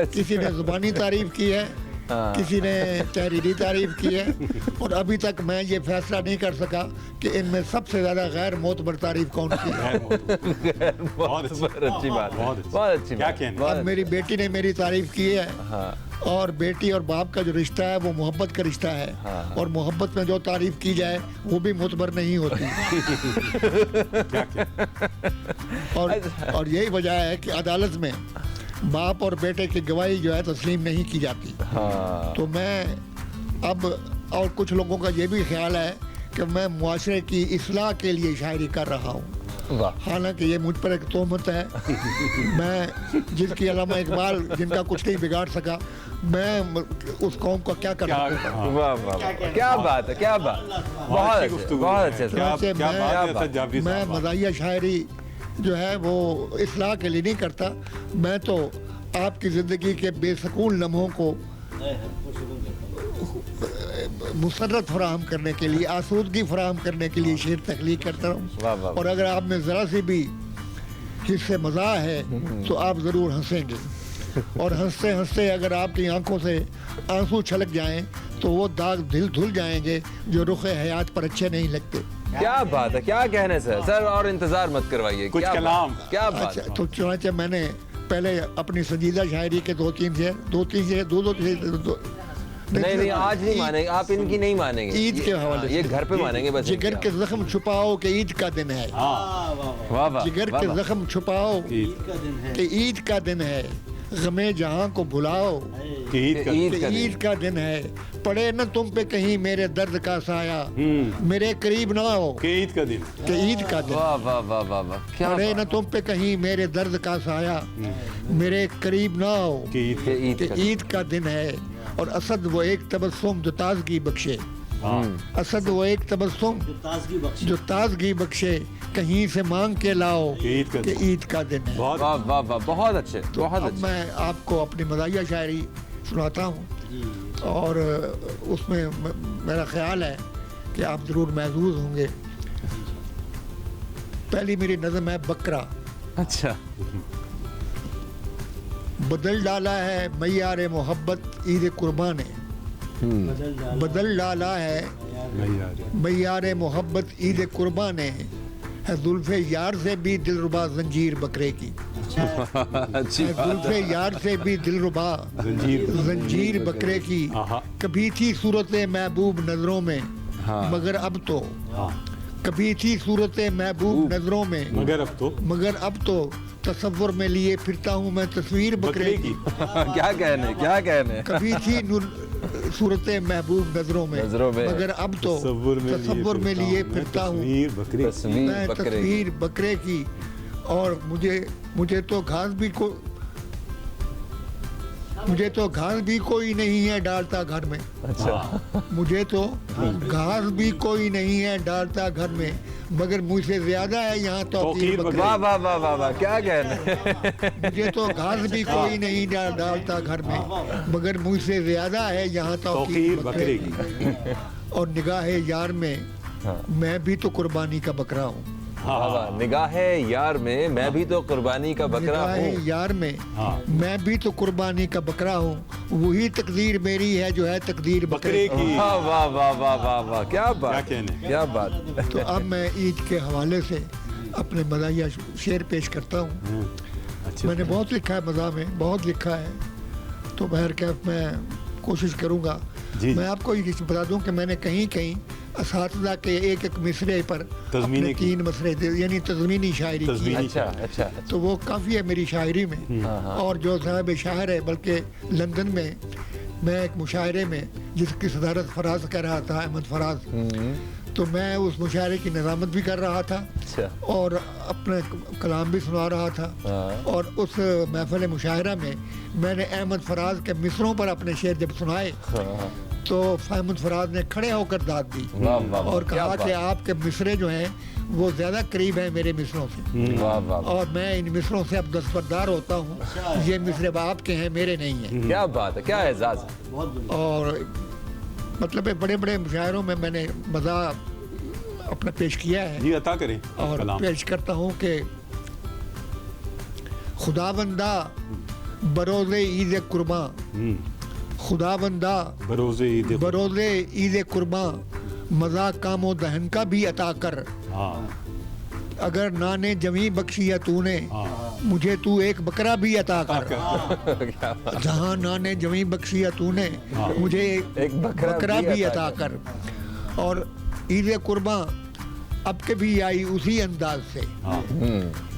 किसी ने ज़ुबानी तारीफ की है, किसी ने तहरीरी तारीफ की है, और अभी तक मैं ये फैसला नहीं कर सका कि इनमें सबसे ज़्यादा गैर मोतबर तारीफ कौन की है। बहुत अच्छी बात, बहुत अच्छी बात। अब मेरी बेटी ने मेरी तारीफ की है। और बेटी और बाप का जो रिश्ता है वो मोहब्बत का रिश्ता है। और मोहब्बत में जो तारीफ की जाए वो भी मुतबर नहीं होती। और यही वजह है कि अदालत में बाप और बेटे की गवाही जो है तस्लीम नहीं की जाती। तो मैं अब, और कुछ लोगों का ये भी ख्याल है कि मैं मुआशरे की इस्लाह के लिए शायरी कर रहा हूँ। हालांकि ये मुझ पर एक तोहमत है। मैं जिसकी अल्लामा इकबाल जिनका कुछ नहीं बिगाड़ सका, मैं उस कौम को क्या कर सकता हूँ। वाह वाह, क्या बात है, क्या बात। बहुत अच्छे, बहुत अच्छे। मैं मज़ाहिया शायरी जो है वो इस्लाह के लिए नहीं करता, मैं तो आपकी ज़िंदगी के बेसकून लम्हों को मुसर्रत फराहम करने के लिए, आसूदगी फराहम करने के लिए शेर तख्लीक करता हूँ। और अगर आप में ज़रा सी भी हिस्से मज़ाह है तो आप ज़रूर हंसेंगे, और हंसते हंसते अगर आपकी आंखों से आंसू छलक जाएं तो वो दाग दिल धुल जाएंगे जो रुख़ हयात पर अच्छे नहीं लगते। क्या बात है, क्या कहने से सर, और इंतजार मत करवाइए, कुछ कलाम। क्या बात। अच्छा, तो चुनाचे मैंने पहले अपनी संजीदा शायरी के दो तीन नहीं, आज नहीं मानेंगे आप, इनकी नहीं मानेंगे। ईद के हवाले ये घर पे मानेंगे बस। जिगर के जख्म छुपाओ कि ईद का दिन है। वाह वाह। जिगर के जख्म छुपाओ कि ईद का दिन है, गमे जहां को भुलाओ कि ईद का ईद कि का दिन। ईद का दिन है, पड़े न तुम पे कहीं मेरे दर्द का साया, मेरे करीब ना हो कि ईद का दिन कि ईद का दिन, वाह वाह वाह वाह वाह, क्या पड़े न बात। तुम पे कहीं मेरे दर्द का साया, मेरे करीब ना हो कि ईद कि ईद कि का ईद का दिन है। और असद वो एक तबस्सुम जो ताजगी बख्शे, असद वो एक तबस्सुम जो ताजगी बख्शे, कहीं से मांग के लाओ कि ईद का कि दिन। ईद का दिन है। बहुत वाह वाह वाह, बहुत अच्छे, तो बहुत अब अच्छे। मैं आपको अपनी मज़ाहिया शायरी सुनाता हूँ और उसमें मेरा ख्याल है कि आप ज़रूर महसूस होंगे। पहली मेरी नज़म है बकरा। अच्छा, बदल डाला है मैयार मोहब्बत ईद कुर्बान ने, बदल डाला है नहीं यार मैयार मोहब्बत ईद कुर्बान ने, है जुल्फ़े यार से भी दिलरुबा जंजीर बकरे की, अच्छी है बात है। जुल्फ़े यार से भी दिलरुबा जंजीर बकरे की। आहा। कभी थी सूरत महबूब नजरों में, हाँ। मगर अब तो हाँ कभी थी सूरत महबूब नजरों में, मगर अब तो तसव्वुर में लिए फिरता हूँ मैं तस्वीर बकरे की। क्या कहने, क्या कहने। कभी थी सूरत महबूब नजरों में, मगर अब तो तसव्वुर में लिए फिरता हूँ तस्वीर मैं बकरे की। तस्वीर बकरे की। और मुझे तो घास भी कोई नहीं है डालता घर में, अच्छा, मुझे तो घास भी कोई नहीं है डालता घर में, मगर मुझसे ज्यादा है यहाँ तौकीर बकरे। वाह वाह वाह वाह वाह, क्या कहने। मुझे तो घास भी कोई नहीं डालता घर में, मगर मुझसे ज्यादा है यहाँ तौकीर बकरे की। और निगाह यार में मैं भी तो कुर्बानी का बकरा हूँ, वाह वाह, निगाहे यार में मैं भी तो कुर्बानी का बकरा निगाह हूँ। यार में मैं भी तो कुर्बानी का बकरा हूँ, वही तकदीर मेरी है जो है तकदीर बकरे की। वाह वाह वाह वाह वाह वाह, क्या बात, क्या कहने। क्या बात। तो अब मैं ईद के हवाले से अपने मज़ाहिया शेर पेश करता हूँ। मैंने बहुत लिखा है, मज़ा में बहुत लिखा है, तो बहर कैफ मैं कोशिश करूँगा। जी। मैं आपको ये बता दूँ कि मैंने कहीं कहीं असातिज़ा के एक एक मिसरे पर अपने 3 मसरे यानी तज़मीनी शायरी की है। अच्छा अच्छा, तो वो काफ़ी है मेरी शायरी में। और जो साहब शायर है, बल्कि लंदन में मैं एक मुशायरे में जिसकी सदारत फराज कर रहा था, अहमद फराज, तो मैं उस मुशायरे की निज़ामत भी कर रहा था अच्छा। और अपने कलाम भी सुना रहा था। और उस महफिल मुशायरा में मैंने अहमद फराज के मिसरों पर अपने शेर जब सुनाए तो अहमद फराज ने खड़े होकर दाद दी वाह वाह, और क्या कहा कि बात। आपके मिसरे जो हैं वो ज़्यादा करीब हैं मेरे मिसरों से, वाह वाह, और मैं इन मिसरों से अब दस्तबरदार होता हूँ। ये मिसरे आपके हैं, मेरे नहीं हैं। क्या बात है, क्या एजाज है। और मतलब बड़े बड़े मुशायरों में मैंने मज़ा अपना पेश किया है जी अता करें और कलाम। पेश करता हूँ कि खुदाबंदा बरोज़े ईद कुर्बां, खुदाबंदा बरोज़े ईद बरोज़े ईद कुर्बां, मज़ा कामो दहन का भी अता कर, हाँ अगर नाने जमी बख्शिया तूने, मुझे तू एक बकरा भी अता कर। क्या बात। जहाँ नाने जमी बख्शिया तूने, मुझे एक बकरा भी अता कर। और ईद कुर्बां अब के भी आई उसी अंदाज से,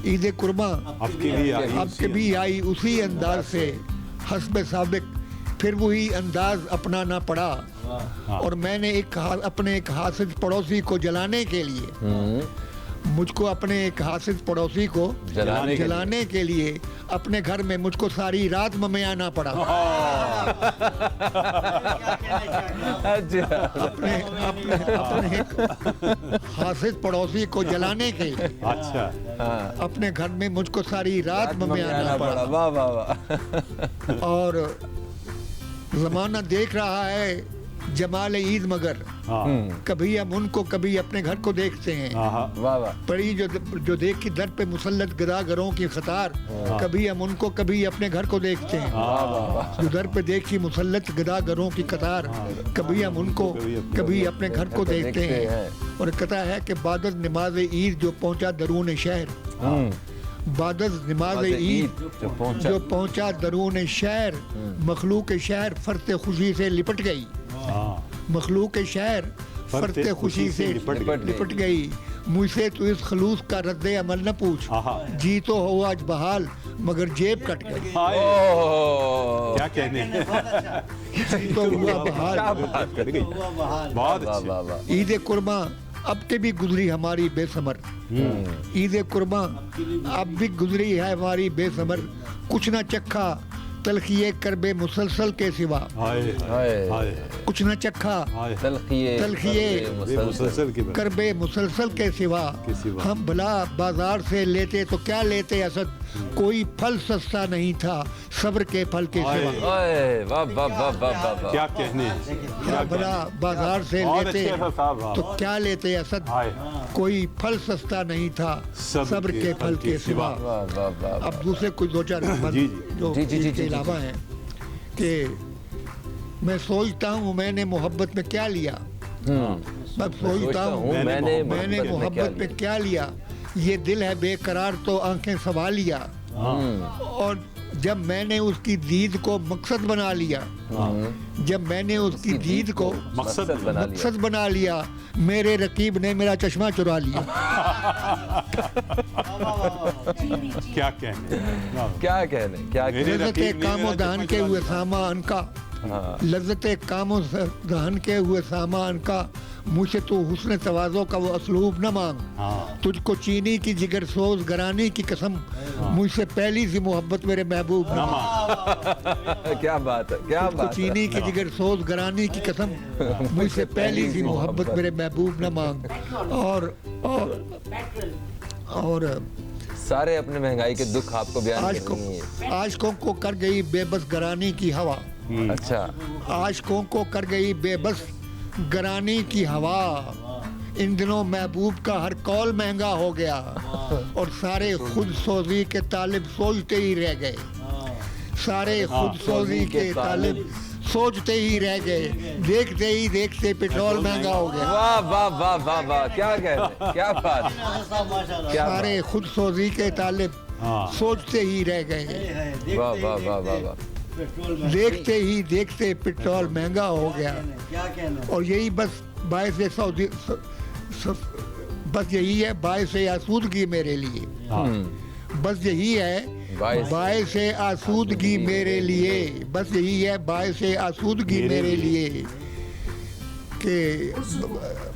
ईद कुर्बां अब के भी आई उसी अंदाज से, हस्ब साबिक फिर वही अंदाज अपनाना पड़ा। और मैंने अपने एक हासिद पड़ोसी को जलाने के लिए, मुझको अपने एक हासिद पड़ोसी को जलाने के लिए अपने घर में मुझको सारी रात ममियाना पड़ा। अपने अपने अपने एक हासिद पड़ोसी को जलाने के लिए अच्छा अपने घर में मुझको सारी रात ममियाना पड़ा। वाह वाह वाह। और जमाना देख रहा है जमाल ईद, मगर कभी हम उनको कभी अपने घर को देखते हैं। वाह वाह। पड़ी जो देख की दर पे मुसल्लत गदागरों की कतार, कभी हम उनको कभी अपने घर को देखते हैं। जो दर पे देखी मुसल्लत गदागरों की कतार, कभी हम उनको कभी अपने घर को देखते हैं। और कहता है कि बादल नमाज ईद जो पहुंचा दरून शहर, बादल नमाज ईद जो पहुंचा दरून शहर, मखलूक शहर फरते खुशी से लिपट गई, मखलूक शहर फरते खुशी से लिपट गई। मुझसे तो इस खलूस का रद्द अमल न पूछ, जी तो हो आज बहाल मगर जेब कट गई। ओह, क्या कहने जी तो हुआ बहाल। क्या बात कर गई। बहुत वाह अच्छे। वाह वाह। ईद कुर्मा अब के भी गुजरी हमारी बेसमर, ईद कुर्मा अब भी गुजरी है हमारी बेसमर। कुछ न चखा तलखिए करबे मुसलसल के सिवा, हाय हाय, हाय कुछ न चखा हाय तलखिए मुसलसल की बात। करबे मुसलसल के सिवा। के सिवा। हम भला बाजार से लेते तो क्या लेते असद, कोई फल सस्ता नहीं था सब्र के फल के हाय। सिवा। ओए, वाह वाह वाह वाह वाह वाह। क्या कहने क्या भला बाजार से बहुत लेते अच्छे साहब, हाँ। तो क्या लेते असद, हाय कोई फल सस्ता नहीं था सब्र के फल के सिवा। वाह वाह वाह। अब दूसरे कुछ दो चार बात जी, जी। जो जी, जी, जी, इसके जी, अलावा हैं कि मैं सोचता हूँ मैंने मोहब्बत में क्या लिया, मैं सोचता हूँ मैंने मैंने मोहब्बत में क्या लिया। ये दिल है बेकरार तो आंखें सवालिया, और जब मैंने उसकी दीद को मकसद बना लिया, जब मैंने उसकी दीद को मकसद बना लिया, मेरे रकीब ने मेरा चश्मा चुरा लिया। क्या कहने क्या कहने क्या कहने। मेरे लज्जते रकीब ने कामो मेरा दहन चश्मा के चुरा हुए लिया। सामान का, हाँ। लज्जते कामो दहन के हुए सामान का, मुझसे तो हुस्न तवाज़ो का वो असलूब न मांग। हाँ। तुझको चीनी की जिगर सोज गरानी की कसम, मुझसे पहली सी मोहब्बत मेरे महबूब न मांग। क्या बात है क्या तुझको बात है। चीनी की जिगर सोज गरानी की कसम, मुझसे पहली सी मोहब्बत मेरे महबूब न मांग। और सारे अपने महंगाई के दुख आपको बयान करनी है। आशिकों को कर गई बेबस गरानी की हवा, अच्छा, आशिकों को कर गई बेबस गरानी की हवा। इन दिनों महबूब का हर कौल महंगा हो गया, और सारे खुद सोजी के तालिब सोचते ही रह गए, सारे खुद सोजी के तालिब सोचते ही रह गए। देखते ही देखते पेट्रोल महंगा हो गया, वाह वाह वाह वाह वाह। क्या कह रहे हैं, क्या बात है। क्या सारे खुद सोजी के तालिब हाँ। सोचते ही रह गए। वाह वाह वाह वाह वाह। देखते ही देखते पेट्रोल महंगा हो गया, और यही बस बायस सऊदी बस यही है बायस आसूदगी मेरे लिए, बस यही है बायस आसूदगी मेरे लिए, बस यही है बायस आसूदगी मेरे लिए कि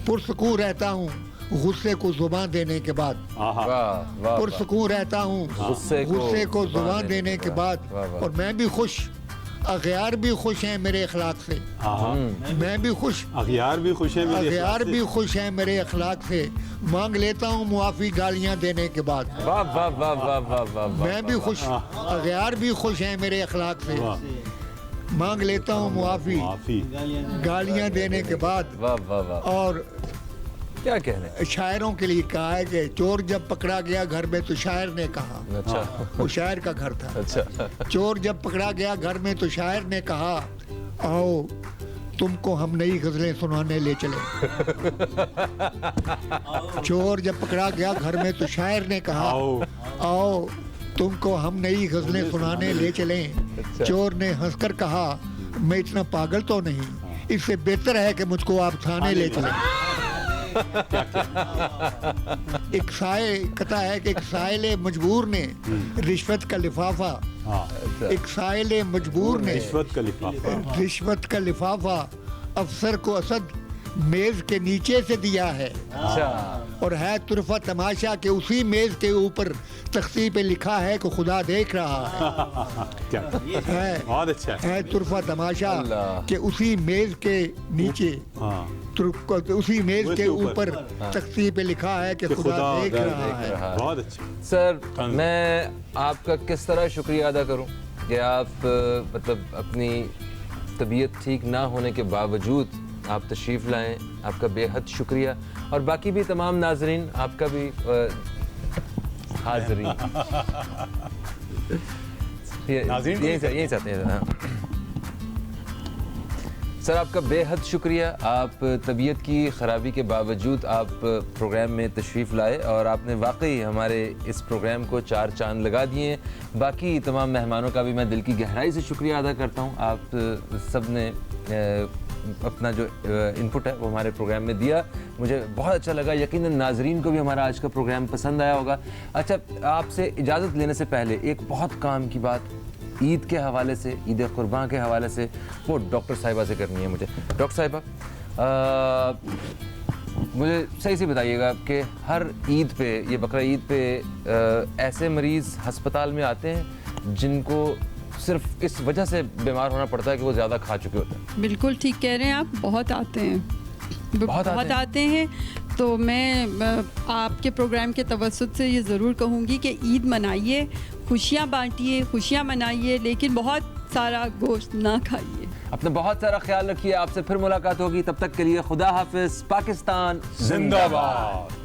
पुरसकून रहता हूँ गुस्से को जुबान देने के बाद, वाह वाह। पुरसकून रहता हूँ गुस्से को जुबान देने के बाद। वाह, वाह। और मैं भी खुश, अगयार भी खुश हैं मेरे अखलाक से, मैं भी खुश, अखियार भी खुश है मेरे अगयार अखलाक भी से। खुश हैं मेरे अखलाक से। मांग लेता हूँ मुआफ़ी गालियाँ देने के बाद, वाह वाह वाह वाह वाह वाह। मैं भी खुश, अगयार भी खुश हैं मेरे अखलाक से। वाह। मांग लेता हूँ मुआफ़ी माफी। गालियाँ देने के बाद। वाह वाह वाह। और क्या कह रहे शायरों के लिए कहा है कि चोर जब पकड़ा गया घर में तो शायर ने कहा, हैं। अच्छा वो शायर का घर था, अच्छा। चोर जब पकड़ा गया घर में तो शायर ने कहा, आओ तुमको हम नई गजलें सुनाने ले चले। चोर जब पकड़ा गया घर में तो शायर ने कहा, आओ। आओ तुमको हम नई गजलें सुनाने ले चलें। चोर ने हंसकर कहा, मैं इतना पागल तो नहीं, इससे बेहतर है कि मुझको आप थाने ले चलें। एक साए कथा है कि एक साइले मजबूर ने रिश्वत का लिफाफा, हाँ। एक साइले मजबूर ने रिश्वत का लिफाफा। रिश्वत का लिफाफा अफसर को असद मेज के नीचे से दिया है, अच्छा। और है तुरफा तमाशा के उसी मेज के ऊपर तख्ती पे लिखा है कि खुदा देख रहा क्या है। बहुत अच्छा है। है तुरफा तमाशा अल्लाह। के उसी मेज के नीचे, हाँ। उसी मेज के ऊपर। ऊपर तख्ती पे लिखा है कि कि खुदा देख देख रहा है। रहा है। बहुत अच्छा। सर, मैं आपका किस तरह शुक्रिया अदा करूं कि आप मतलब अपनी तबीयत ठीक ना होने के बावजूद आप तशरीफ़ लाएं, आपका बेहद शुक्रिया। और बाकी भी तमाम नाजरीन आपका भी हाज़रीन नाज़रीन को यही चाहते हैं। हाँ। सर, आपका बेहद शुक्रिया। आप तबीयत की ख़राबी के बावजूद आप प्रोग्राम में तशरीफ़ लाए और आपने वाकई हमारे इस प्रोग्राम को 4 चांद लगा दिए हैं। बाकी तमाम मेहमानों का भी मैं दिल की गहराई से शुक्रिया अदा करता हूँ। आप सब ने अपना जो इनपुट है वो हमारे प्रोग्राम में दिया, मुझे बहुत अच्छा लगा। यकीनन नाजरीन को भी हमारा आज का प्रोग्राम पसंद आया होगा। अच्छा, आपसे इजाज़त लेने से पहले एक बहुत काम की बात ईद के हवाले से, ईद कुर्बान के हवाले से, वो डॉक्टर साहिबा से करनी है मुझे। डॉक्टर साहिबा, मुझे सही से बताइएगा कि हर ईद पे, ये बकरा ईद पे ऐसे मरीज़ अस्पताल में आते हैं जिनको सिर्फ इस वजह से बीमार होना पड़ता है कि वो ज़्यादा खा चुके होते हैं? बिल्कुल ठीक कह रहे हैं आप, बहुत आते हैं, बहुत आते हैं। तो मैं आपके प्रोग्राम के तवज्जुद से ये ज़रूर कहूँगी कि ईद मनाइए, खुशियाँ बांटिए, खुशियाँ मनाइए, लेकिन बहुत सारा गोश्त ना खाइए। अपना बहुत सारा ख्याल रखिए। आपसे फिर मुलाकात होगी, तब तक के लिए खुदा हाफिज़। पाकिस्तान जिंदाबाद।